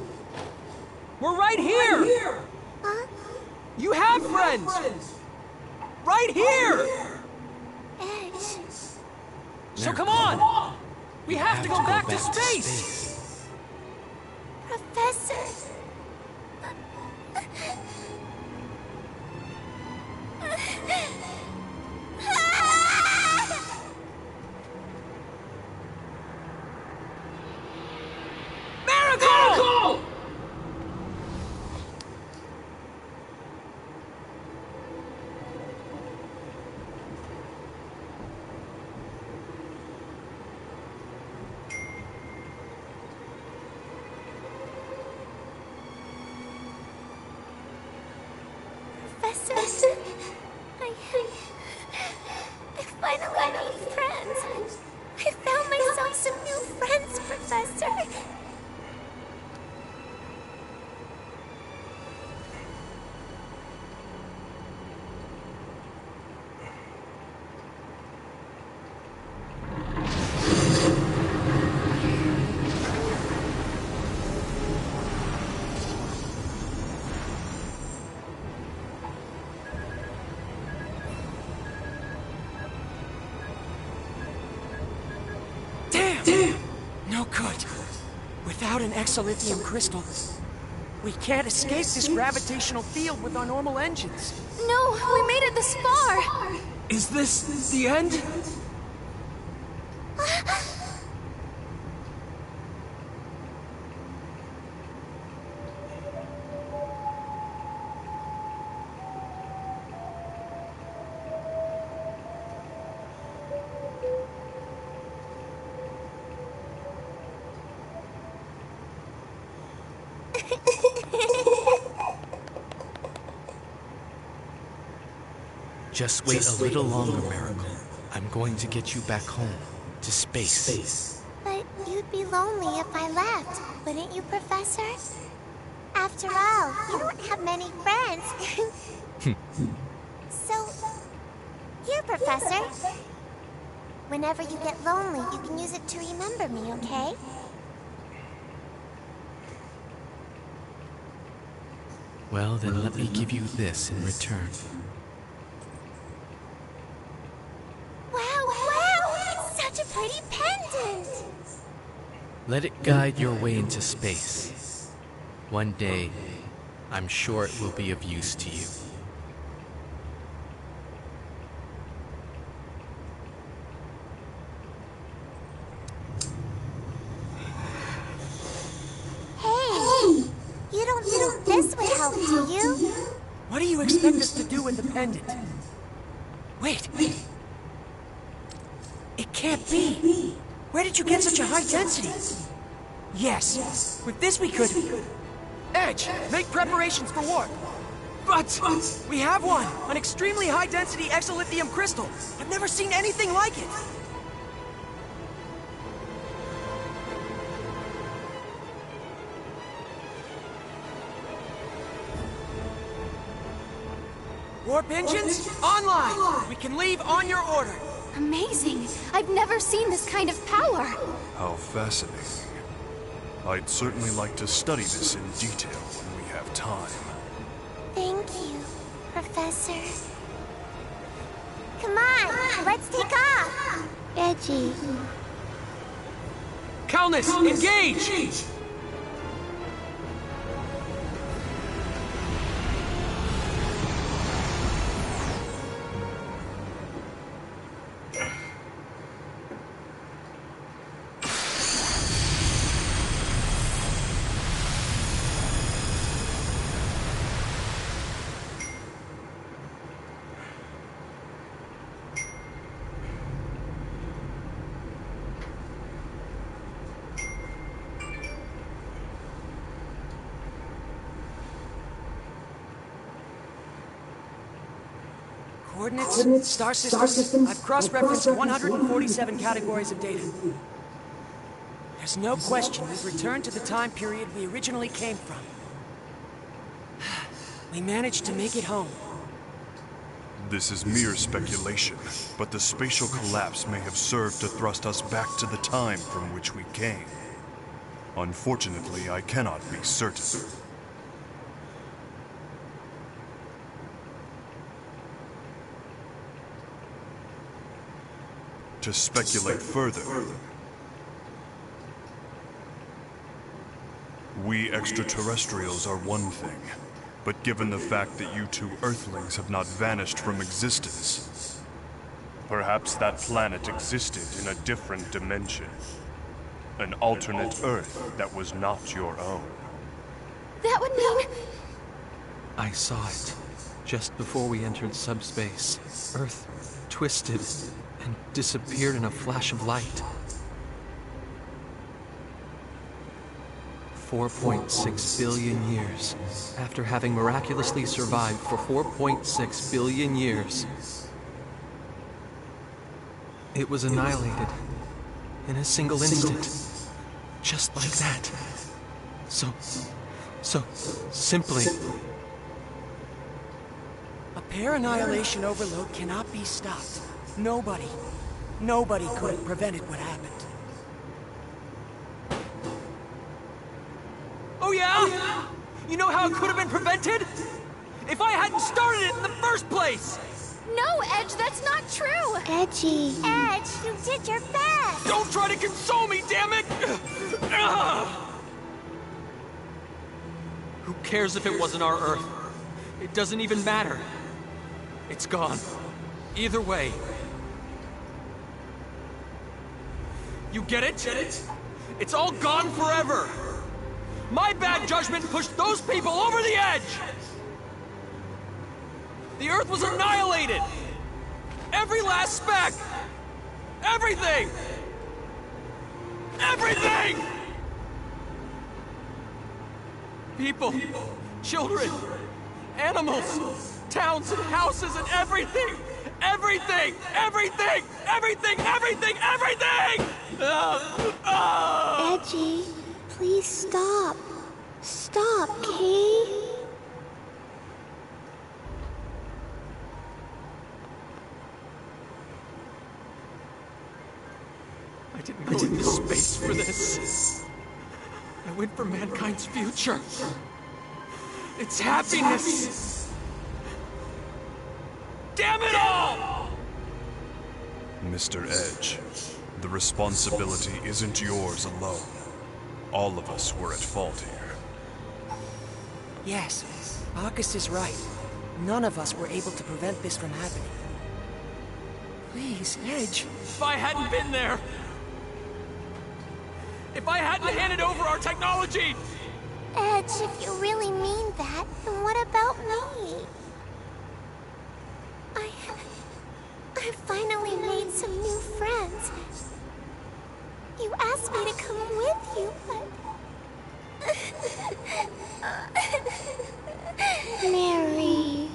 We're right here! Huh? You have friends! Right here! Edge. So come on! We have to go back to space! Professor. Miracle! Professor, I finally made friends. I found myself some new friends, Professor. No good. Without an exolithium crystal, we can't escape this gravitational field with our normal engines. No, we made it this far. Is this the end? Just wait a little longer, Miracle. I'm going to get you back home, to space. But you'd be lonely if I left, wouldn't you, Professor? After all, you don't have many friends. So, here, Professor. Whenever you get lonely, you can use it to remember me, okay? Well, then let me give you this in return. Wow! It's such a pretty pendant! Let it guide your way into space. One day, I'm sure it will be of use to you. Hey! You don't think this would help, do you? What do you expect us to do with the pendant? Wait. It can't be. Where did you get such a high density? Yes. With this we could... Edge, make preparations for warp. But we have one. An extremely high density exolithium crystal. I've never seen anything like it. Warp engines, online! We can leave on your order. Amazing! I've never seen this kind of power. How fascinating. I'd certainly like to study this in detail when we have time. Thank you, Professor. Come on, let's take off. Reggie. Calnus, engage! Coordinates, star systems. I've cross-referenced 147 categories of data. There's no question we've returned to the time period we originally came from. We managed to make it home. This is mere speculation, but the spatial collapse may have served to thrust us back to the time from which we came. Unfortunately, I cannot be certain. To speculate further, we extraterrestrials are one thing, but given the fact that you two Earthlings have not vanished from existence, perhaps that planet existed in a different dimension. An alternate Earth that was not your own. That would mean... I saw it just before we entered subspace. Earth twisted and disappeared in a flash of light. 4.6 billion years. After having miraculously survived for 4.6 billion years, it was annihilated in a single instant. Just like that. So simply. A pair annihilation overload cannot be stopped. Nobody could have prevented what happened. Oh yeah? You know how it could have been prevented? If I hadn't started it in the first place! No, Edge, that's not true! Edgy. Edge, you did your best! Don't try to console me, damn it! Who cares if it wasn't our Earth? It doesn't even matter. It's gone. Either way. You get it? It's all gone forever! My bad judgment pushed those people over the edge! The Earth was annihilated! Every last speck! Everything! Everything! People, children, animals, towns and houses and everything! Everything! Everything! Everything! Everything! Everything! Edgy, please stop. Stop, Kay. I didn't go into space for this. I went for mankind's future. It's happiness. Damn it all! Mr. Edge, the responsibility isn't yours alone. All of us were at fault here. Yes, Marcus is right. None of us were able to prevent this from happening. Please, Edge. If I hadn't been there... If I hadn't handed over our technology... Edge, if you really mean that, then what about me? I finally made some new friends. You asked me to come with you, but... Mary...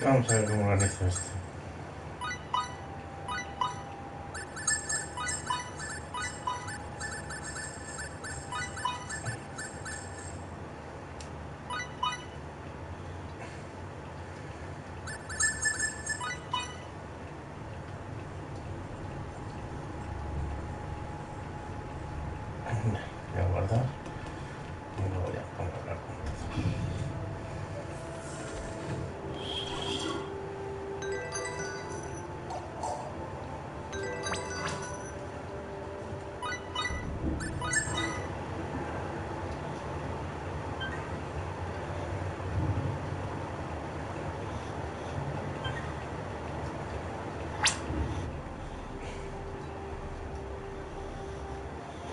Vamos a ver cómo organizo esto.